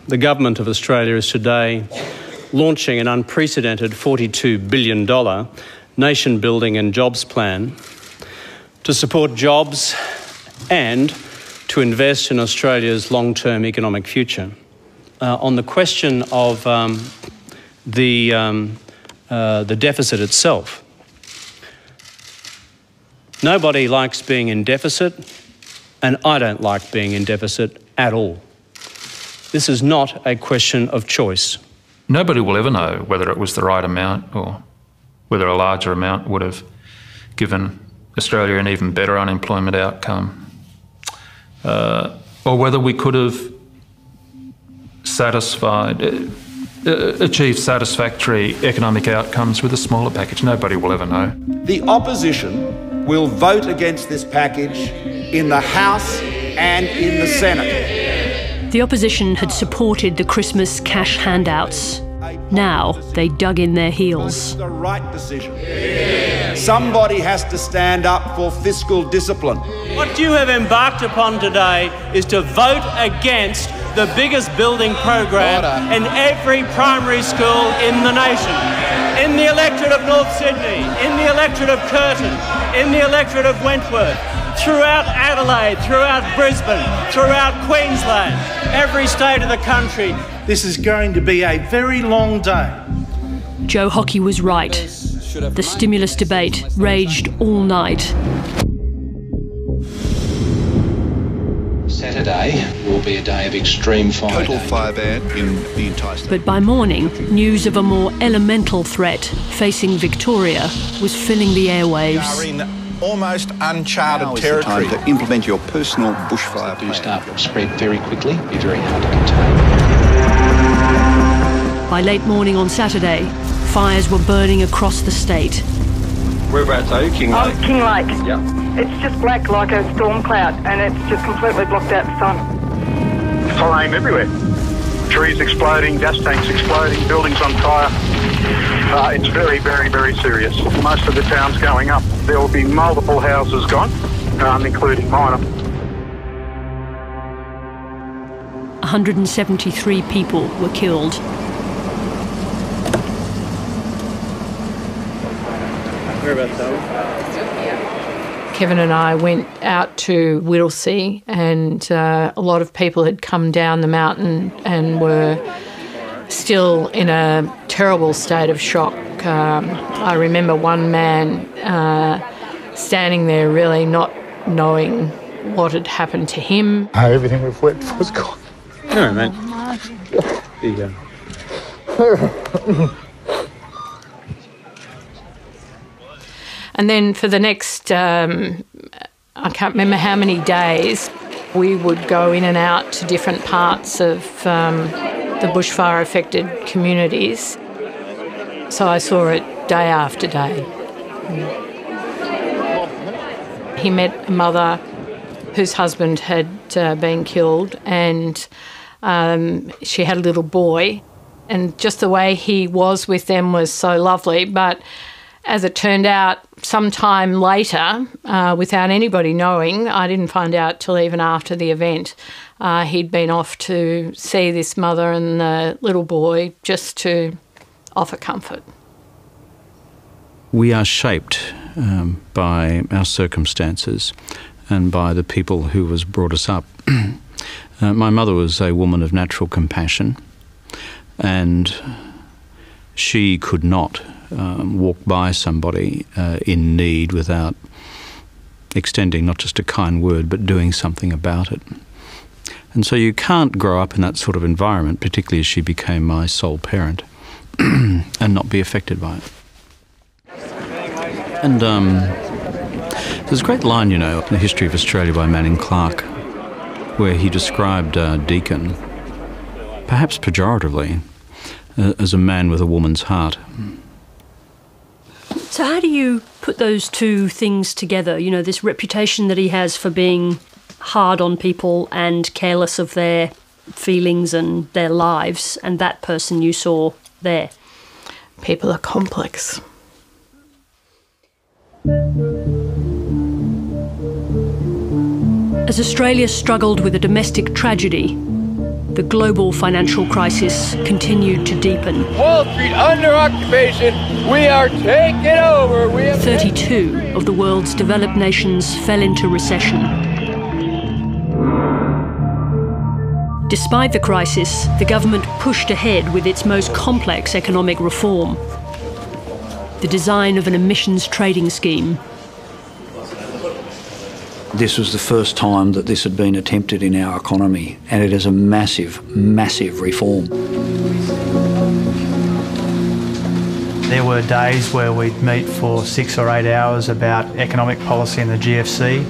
The Government of Australia is today launching an unprecedented $42 billion nation-building and jobs plan to support jobs and to invest in Australia's long-term economic future. On the question of the deficit itself, nobody likes being in deficit, and I don't like being in deficit at all. This is not a question of choice. Nobody will ever know whether it was the right amount or whether a larger amount would have given Australia an even better unemployment outcome, or whether we could have achieved satisfactory economic outcomes with a smaller package. Nobody will ever know. The opposition will vote against this package in the House and in the Senate. The opposition had supported the Christmas cash handouts. Now they dug in their heels. This is the right decision. Yeah. Somebody has to stand up for fiscal discipline. What you have embarked upon today is to vote against the biggest building program in every primary school in the nation. In the electorate of North Sydney, in the electorate of Curtin, in the electorate of Wentworth, throughout Adelaide, throughout Brisbane, throughout Queensland, every state of the country. This is going to be a very long day. Joe Hockey was right. The stimulus debate raged all night. Saturday will be a day of extreme fire. Total fire ban in the entire state. But by morning, news of a more elemental threat facing Victoria was filling the airwaves. We are in almost uncharted territory. Time to implement your personal bushfire plan. Start will spread very quickly, be very hard to contain. By late morning on Saturday, fires were burning across the state. Whereabouts are you, King Lake? King Lake. Yeah. It's just black like a storm cloud, and it's just completely blocked out the sun. Flame everywhere. Trees exploding, gas tanks exploding, buildings on fire. It's very, very, very serious. Most of the town's going up. There will be multiple houses gone, including mine. 173 people were killed. Whereabouts are we? Kevin and I went out to Whittlesea, and a lot of people had come down the mountain and were still in a terrible state of shock. I remember one man standing there really not knowing what had happened to him. Everything we've worked for is gone. No, mate. There you go. And then for the next, I can't remember how many days, we would go in and out to different parts of the bushfire-affected communities. So I saw it day after day. He met a mother whose husband had been killed, and she had a little boy. And just the way he was with them was so lovely, but as it turned out, sometime later, without anybody knowing, I didn't find out till even after the event, he'd been off to see this mother and the little boy just to offer comfort. We are shaped by our circumstances and by the people who has brought us up. My mother was a woman of natural compassion, and she could not walk by somebody in need without extending not just a kind word but doing something about it. And so you can't grow up in that sort of environment, particularly as she became my sole parent, and not be affected by it. And there's a great line, you know, in the History of Australia by Manning Clark, where he described Deakin, perhaps pejoratively, as a man with a woman's heart. So how do you put those two things together? You know, this reputation that he has for being hard on people and careless of their feelings and their lives, and that person you saw there. People are complex. As Australia struggled with a domestic tragedy, the global financial crisis continued to deepen. Wall Street under occupation. We are taking over. 32 of the world's developed nations fell into recession. Despite the crisis, the government pushed ahead with its most complex economic reform, the design of an emissions trading scheme. This was the first time that this had been attempted in our economy, and it is a massive, massive reform. There were days where we'd meet for 6 or 8 hours about economic policy in the GFC,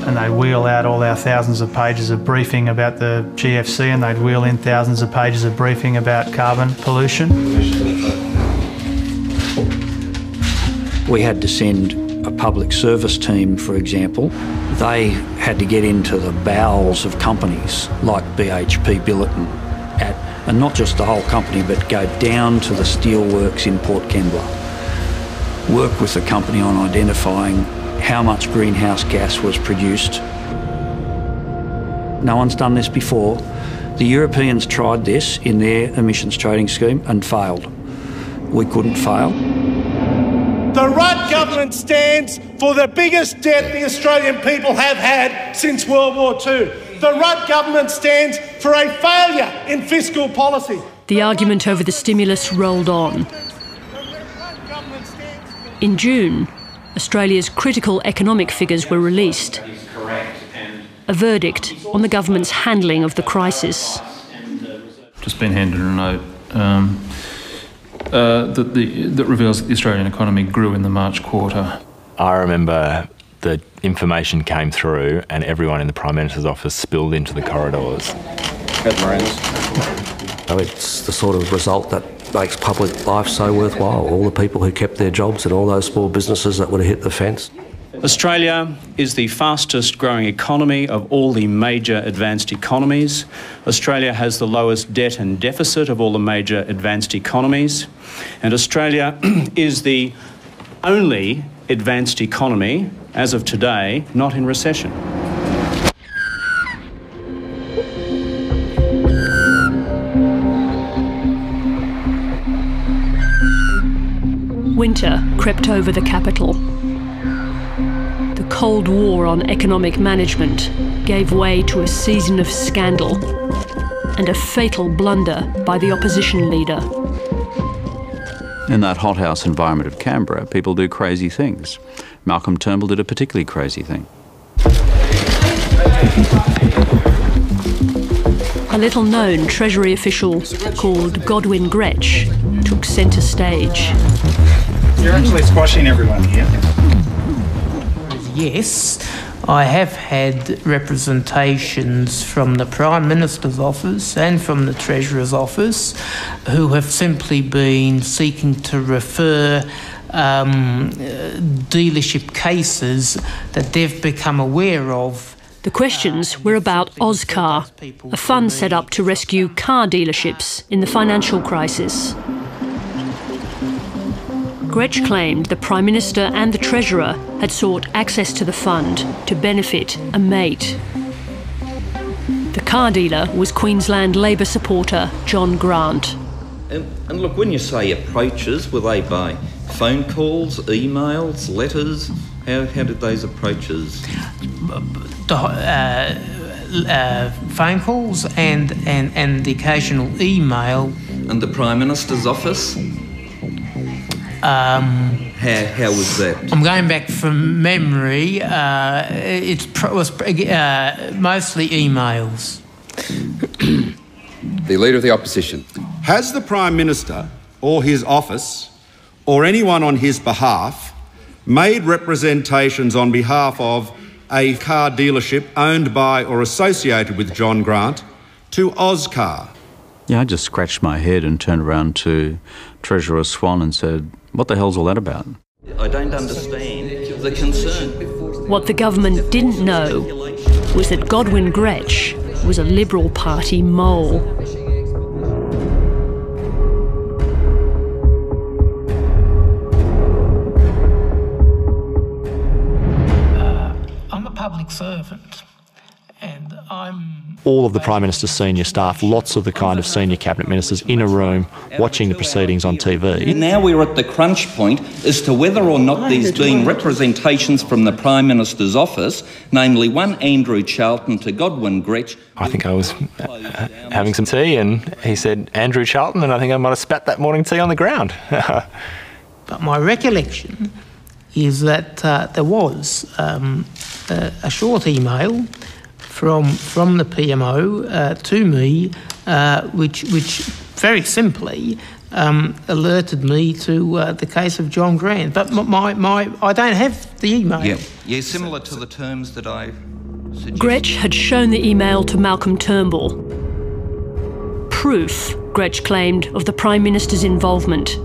and they'd wheel out all our thousands of pages of briefing about the GFC, and they'd wheel in thousands of pages of briefing about carbon pollution. We had to send a public service team, for example. They had to get into the bowels of companies like BHP Billiton, and not just the whole company, but go down to the steelworks in Port Kembla. Work with the company on identifying how much greenhouse gas was produced. No one's done this before. The Europeans tried this in their emissions trading scheme and failed. We couldn't fail. The Rudd government stands for the biggest debt the Australian people have had since World War II. The Rudd government stands for a failure in fiscal policy. The argument over the stimulus rolled on. In June, Australia's critical economic figures were released. A verdict on the government's handling of the crisis. Just been handed a note that reveals that the Australian economy grew in the March quarter. I remember the information came through and everyone in the Prime Minister's office spilled into the corridors. It's the sort of result that makes public life so worthwhile. All the people who kept their jobs and all those small businesses that would have hit the fence. Australia is the fastest growing economy of all the major advanced economies. Australia has the lowest debt and deficit of all the major advanced economies. And Australia is the only advanced economy, as of today, not in recession. Winter crept over the capital. The Cold War on economic management gave way to a season of scandal and a fatal blunder by the opposition leader. In that hothouse environment of Canberra, people do crazy things. Malcolm Turnbull did a particularly crazy thing. A little-known Treasury official called Godwin Gretsch took centre stage. You're actually squashing everyone here. Yes, I have had representations from the Prime Minister's office and from the Treasurer's office who have simply been seeking to refer dealership cases that they've become aware of. The questions were about Ozcar, a fund set up to rescue car dealerships in the financial crisis. Gretsch claimed the Prime Minister and the Treasurer had sought access to the fund to benefit a mate. The car dealer was Queensland Labor supporter John Grant. And look, when you say approaches, were they by phone calls, emails, letters? How did those approaches? Phone calls and the occasional email. And the Prime Minister's office? How was that? I'm going back from memory. It was mostly emails. The Leader of the Opposition. Has the Prime Minister or his office or anyone on his behalf made representations on behalf of a car dealership owned by or associated with John Grant to Ozcar? Yeah, I just scratched my head and turned around to Treasurer Swan and said, "What the hell's all that about?" I don't understand the concern. What the government didn't know was that Godwin Gretsch was a Liberal Party mole. I'm a public servant and all of the Prime Minister's senior staff, lots of the kind of senior cabinet ministers in a room watching the proceedings on TV. Now we're at the crunch point as to whether or not there's been representations from the Prime Minister's office, namely one Andrew Charlton to Godwin Gretsch. I think I was having some tea and he said Andrew Charlton, and I think I might have spat that morning tea on the ground. But my recollection is that there was a short email from the PMO to me, which very simply alerted me to the case of John Grant. But I don't have the email. Yeah, similar to the terms that I suggested. Gretsch had shown the email to Malcolm Turnbull. Proof, Gretsch claimed, of the Prime Minister's involvement.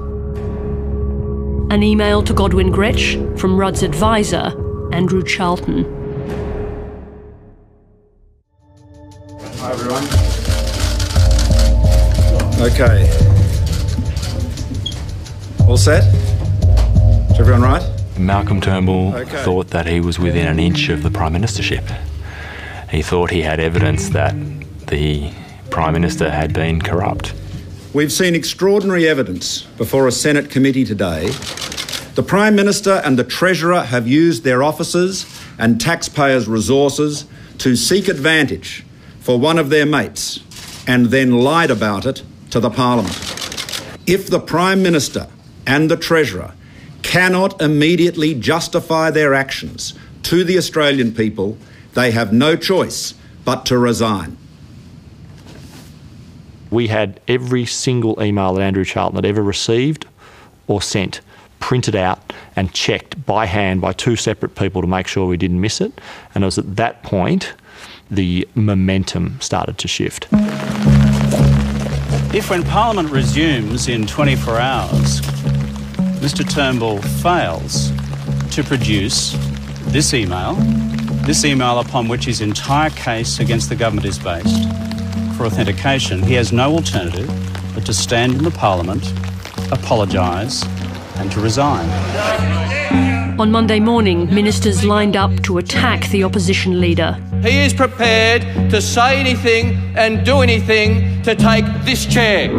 An email to Godwin Gretsch from Rudd's advisor, Andrew Charlton. Hi everyone. Okay. All set? Is everyone right? Malcolm Turnbull thought that he was within an inch of the Prime Ministership. He thought he had evidence that the Prime Minister had been corrupt. We've seen extraordinary evidence before a Senate committee today The Prime Minister and the Treasurer have used their offices and taxpayers' resources to seek advantage for one of their mates and then lied about it to the Parliament. If the Prime Minister and the Treasurer cannot immediately justify their actions to the Australian people, they have no choice but to resign. We had every single email that Andrew Charlton had ever received or sent printed out and checked by hand by two separate people to make sure we didn't miss it. And it was at that point the momentum started to shift. If when Parliament resumes in 24 hours, Mr Turnbull fails to produce this email upon which his entire case against the government is based, for authentication, he has no alternative but to stand in the Parliament, apologise and to resign. On Monday morning, ministers lined up to attack the opposition leader. He is prepared to say anything and do anything to take this chair.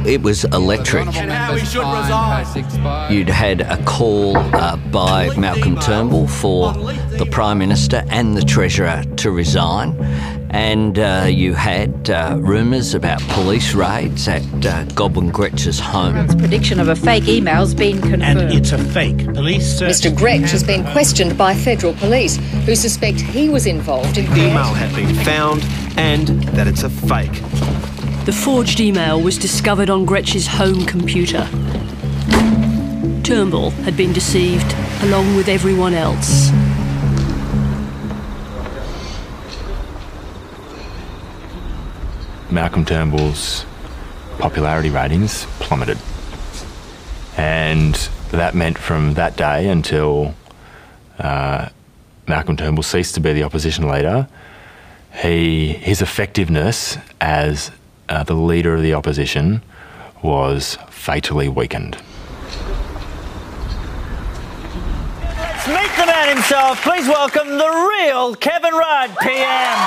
It was electric. And how he should resign. You'd had a call by Malcolm Turnbull for the Prime Minister and the Treasurer to resign, and you had rumours about police raids at Goblin Gretsch's home. The prediction of a fake email's been confirmed. And it's a fake. Police Mr Gretsch has been questioned by federal police, who suspect he was involved in the email had been found and that it's a fake. The forged email was discovered on Gretsch's home computer. Turnbull had been deceived, along with everyone else. Malcolm Turnbull's popularity ratings plummeted. And that meant from that day until Malcolm Turnbull ceased to be the opposition leader, his effectiveness as the leader of the opposition was fatally weakened. Meet the man himself. Please welcome the real Kevin Rudd, PM.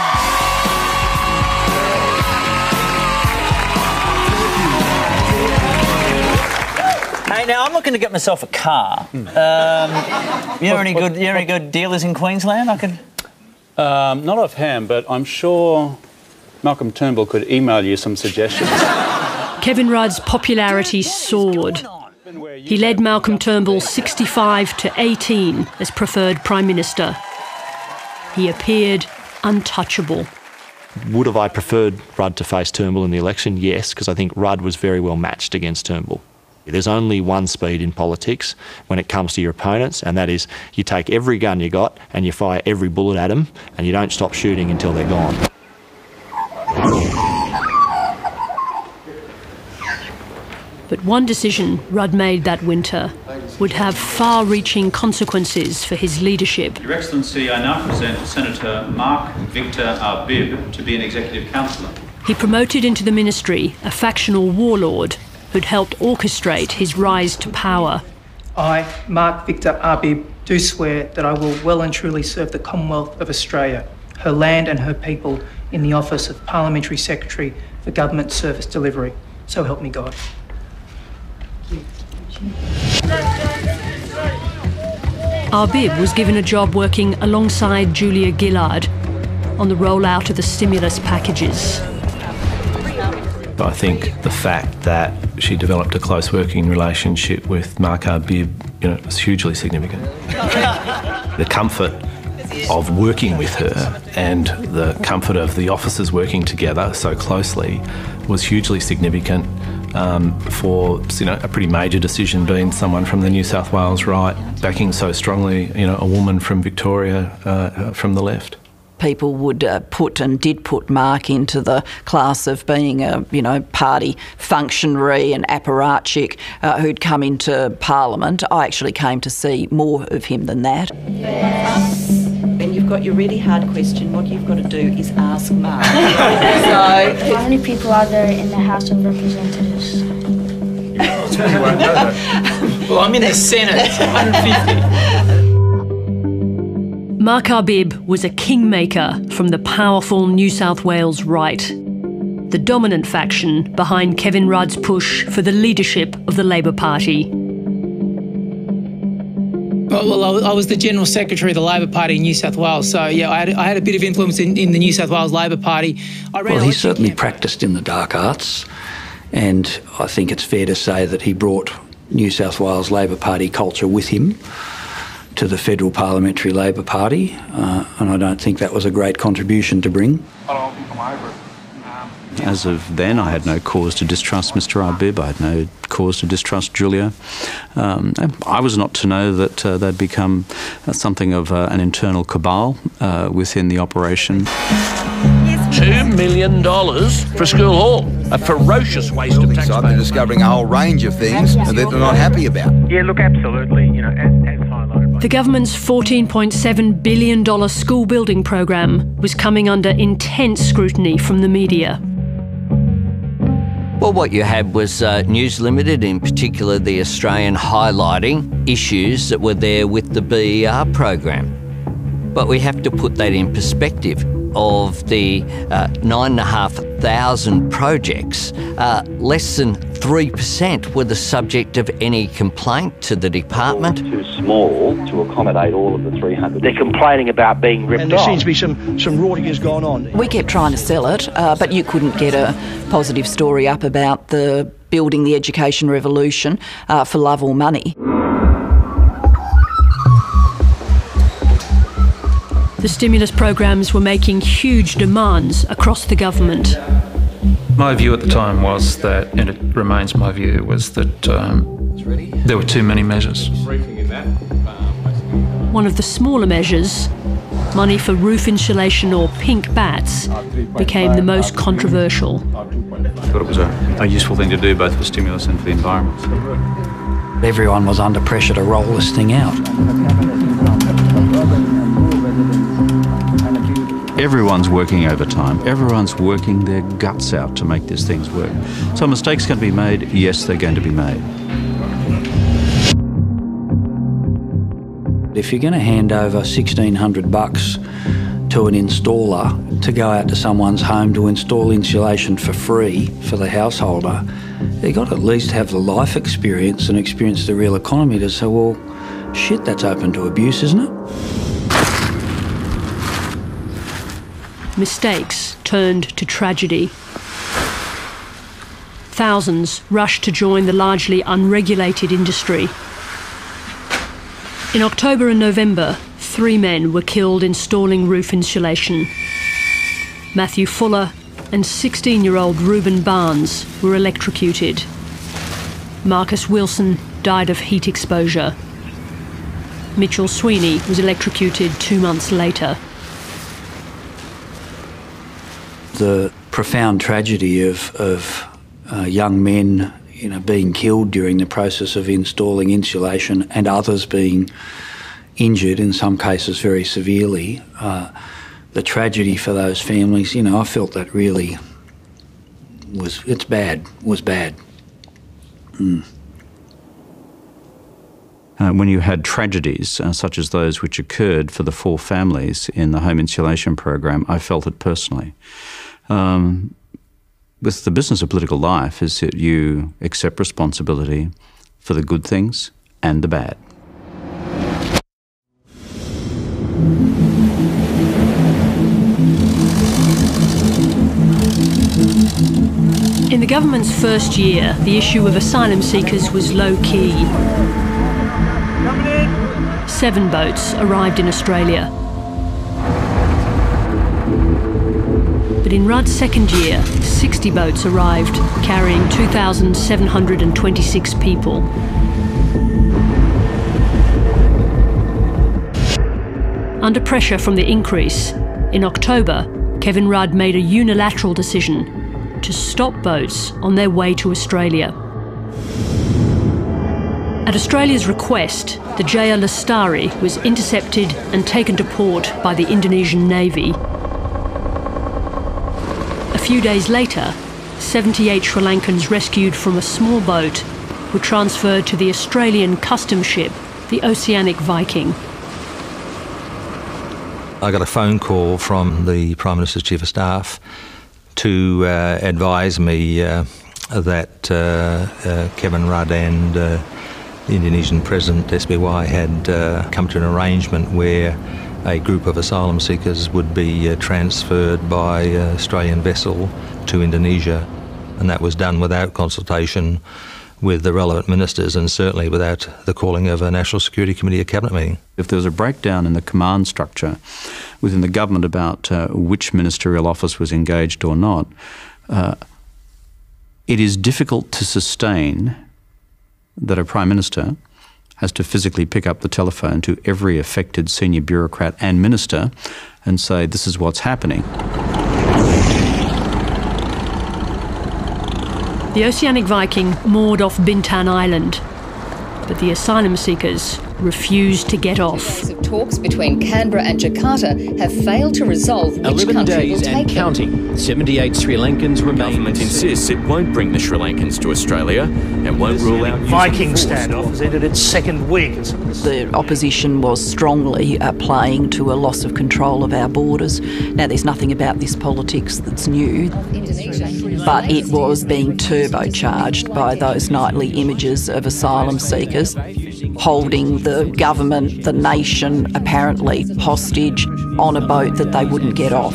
Hey, now I'm looking to get myself a car. You know any good dealers in Queensland? Not offhand, but I'm sure Malcolm Turnbull could email you some suggestions. Kevin Rudd's popularity soared. He led Malcolm Turnbull 65 to 18 as preferred Prime Minister. He appeared untouchable. Would have I preferred Rudd to face Turnbull in the election? Yes, because I think Rudd was very well matched against Turnbull. There's only one speed in politics when it comes to your opponents, and that is you take every gun you got and you fire every bullet at them, and you don't stop shooting until they're gone. But one decision Rudd made that winter would have far-reaching consequences for his leadership. Your Excellency, I now present Senator Mark Victor Arbib to be an Executive Councillor. He promoted into the ministry a factional warlord who'd helped orchestrate his rise to power. I, Mark Victor Arbib, do swear that I will well and truly serve the Commonwealth of Australia, her land and her people, in the office of Parliamentary Secretary for Government Service Delivery. So help me God. Arbib was given a job working alongside Julia Gillard on the rollout of the stimulus packages. I think the fact that she developed a close working relationship with Mark Arbib, was hugely significant. The comfort of working with her and the comfort of the officers working together so closely was hugely significant for a pretty major decision, being someone from the New South Wales right, backing so strongly a woman from Victoria from the left. People would put and did put Mark into the class of being a party functionary and apparatchik who'd come into Parliament. I actually came to see more of him than that. And you've got your really hard question. What you've got to do is ask Mark. How many people are there in the House of Representatives? Well, I'm in the Senate. It's 150. Mark Arbib was a kingmaker from the powerful New South Wales right, the dominant faction behind Kevin Rudd's push for the leadership of the Labor Party. Well, I was the General Secretary of the Labor Party in New South Wales, so yeah, I had a bit of influence in the New South Wales Labor Party. Well, he certainly practised in the dark arts, and I think it's fair to say that he brought New South Wales Labor Party culture with him to the Federal Parliamentary Labor Party, and I don't think that was a great contribution to bring. As of then, I had no cause to distrust Mr Arbib. I had no cause to distrust Julia. I was not to know that they'd become something of an internal cabal within the operation. $2 million for School Hall. A ferocious waste of taxpayers. I've been discovering a whole range of things that they're not happy about. Yeah, look, absolutely. You know, as highlighted by... The government's $14.7 billion school building program was coming under intense scrutiny from the media. Well, what you had was News Limited, in particular The Australian, highlighting issues that were there with the BER program. But we have to put that in perspective. Of the 9,500 projects, less than 3% were the subject of any complaint to the department. Too small to accommodate all of the 300. They're complaining about being ripped off. And there seems to be some rorting going on. We kept trying to sell it, but you couldn't get a positive story up about the building the education revolution for love or money. The stimulus programs were making huge demands across the government. My view at the time was that, and it remains my view, was that there were too many measures. One of the smaller measures, money for roof insulation or pink bats, became the most controversial. I thought it was a useful thing to do, both for stimulus and for the environment. Everyone was under pressure to roll this thing out. Everyone's working overtime. Everyone's working their guts out to make these things work. So mistakes can be made. Yes, they're going to be made. If you're going to hand over $1,600 to an installer to go out to someone's home to install insulation for free for the householder, you've got to at least have the life experience and experience the real economy to say, well, shit, that's open to abuse, isn't it? Mistakes turned to tragedy. Thousands rushed to join the largely unregulated industry. In October and November, 3 men were killed installing roof insulation. Matthew Fuller and 16-year-old Reuben Barnes were electrocuted. Marcus Wilson died of heat exposure. Mitchell Sweeney was electrocuted 2 months later. The profound tragedy of young men, being killed during the process of installing insulation and others being injured, in some cases very severely. The tragedy for those families, I felt that really was bad. When you had tragedies such as those which occurred for the 4 families in the home insulation program, I felt it personally. With the business of political life is that you accept responsibility for the good things and the bad. In the government's first year, the issue of asylum seekers was low-key. 7 boats arrived in Australia. But in Rudd's second year, 60 boats arrived, carrying 2,726 people. Under pressure from the increase, in October, Kevin Rudd made a unilateral decision to stop boats on their way to Australia. At Australia's request, the Jaya Lestari was intercepted and taken to port by the Indonesian Navy. A few days later, 78 Sri Lankans rescued from a small boat were transferred to the Australian customs ship, the Oceanic Viking. I got a phone call from the Prime Minister's Chief of Staff to advise me that Kevin Rudd and The Indonesian President, SBY, had come to an arrangement where a group of asylum seekers would be transferred by Australian vessel to Indonesia, and that was done without consultation with the relevant ministers and certainly without the calling of a National Security Committee, a cabinet meeting. If there was a breakdown in the command structure within the government about which ministerial office was engaged or not, it is difficult to sustain that a Prime Minister has to physically pick up the telephone to every affected senior bureaucrat and minister and say, this is what's happening. The Oceanic Viking moored off Bintan Island, but the asylum seekers refused to get off. Talks between Canberra and Jakarta have failed to resolve which 11 country days will and take counting. 78 Sri Lankans remain. The government insists it won't bring the Sri Lankans to Australia and won't rule out Viking standoff has entered its second week. The opposition was strongly playing to a loss of control of our borders. Now, there's nothing about this politics that's new, but it was being turbocharged by those nightly images of asylum seekers holding the government, the nation, apparently hostage on a boat that they wouldn't get off.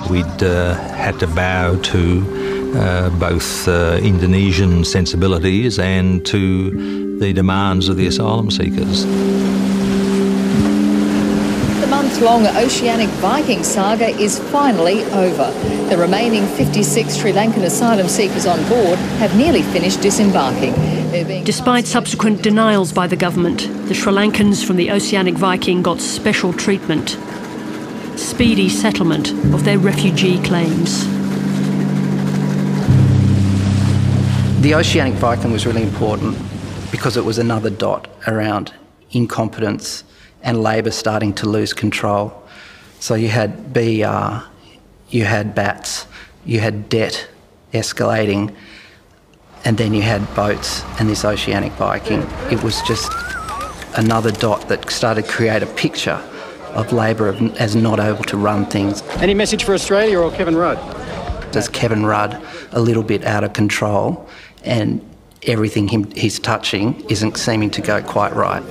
We'd had to bow to both Indonesian sensibilities and to the demands of the asylum seekers. The month-long Oceanic Viking saga is finally over. The remaining 56 Sri Lankan asylum seekers on board have nearly finished disembarking. Despite subsequent denials by the government, the Sri Lankans from the Oceanic Viking got special treatment. Speedy settlement of their refugee claims. The Oceanic Viking was really important because it was another dot around incompetence and Labor starting to lose control. So you had BER, you had BATS, you had debt escalating, and then you had boats and this Oceanic Viking. It was just another dot that started to create a picture of Labor as not able to run things. Any message for Australia or Kevin Rudd? There's Kevin Rudd a little bit out of control, and everything he's touching isn't seeming to go quite right.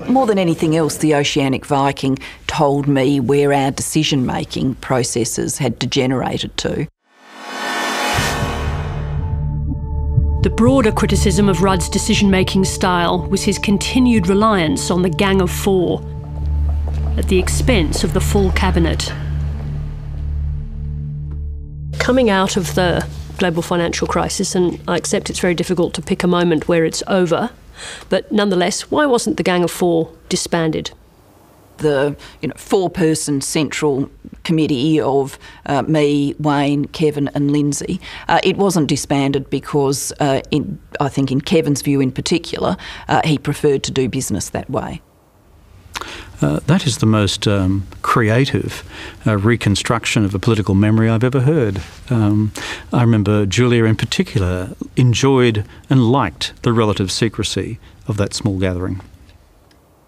More than anything else, the Oceanic Viking told me where our decision-making processes had degenerated to. The broader criticism of Rudd's decision-making style was his continued reliance on the Gang of Four, at the expense of the full cabinet. Coming out of the global financial crisis, and I accept it's very difficult to pick a moment where it's over, but nonetheless, why wasn't the Gang of Four disbanded? The four-person central committee of me, Wayne, Kevin and Lindsay, it wasn't disbanded because, I think in Kevin's view in particular, he preferred to do business that way. That is the most creative reconstruction of a political memory I've ever heard. I remember Julia in particular enjoyed and liked the relative secrecy of that small gathering.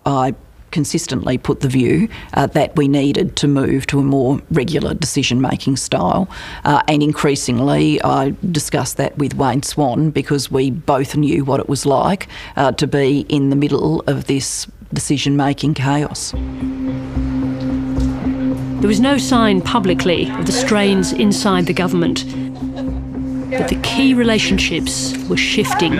I consistently put the view that we needed to move to a more regular decision-making style, and increasingly I discussed that with Wayne Swan because we both knew what it was like to be in the middle of this decision-making chaos. There was no sign publicly of the strains inside the government, but the key relationships were shifting,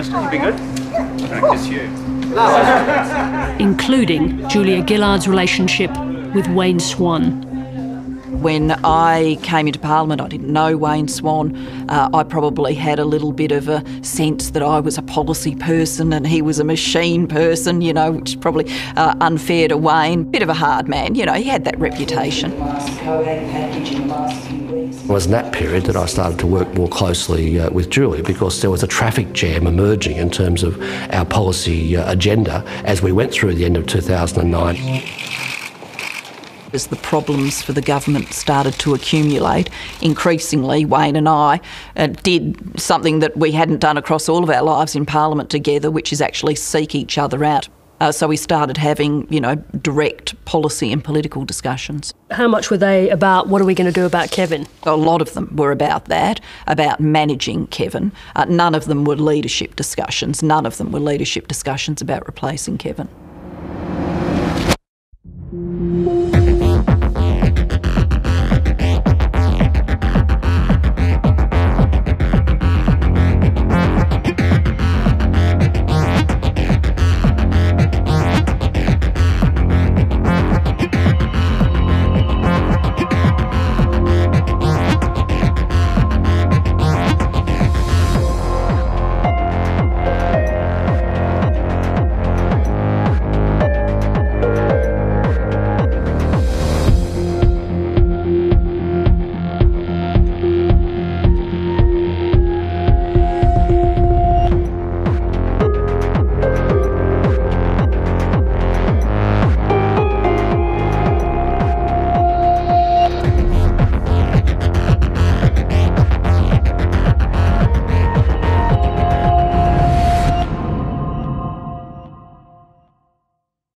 including Julia Gillard's relationship with Wayne Swan. When I came into Parliament, I didn't know Wayne Swan. I probably had a little bit of a sense that I was a policy person and he was a machine person, which is probably unfair to Wayne. Bit of a hard man, he had that reputation. It was in that period that I started to work more closely with Julia because there was a traffic jam emerging in terms of our policy agenda as we went through the end of 2009. As the problems for the government started to accumulate, increasingly Wayne and I did something that we hadn't done across all of our lives in Parliament together, which is actually seek each other out. So we started having, direct policy and political discussions. How much were they about what are we going to do about Kevin? A lot of them were about that, about managing Kevin. None of them were leadership discussions. None of them were leadership discussions about replacing Kevin.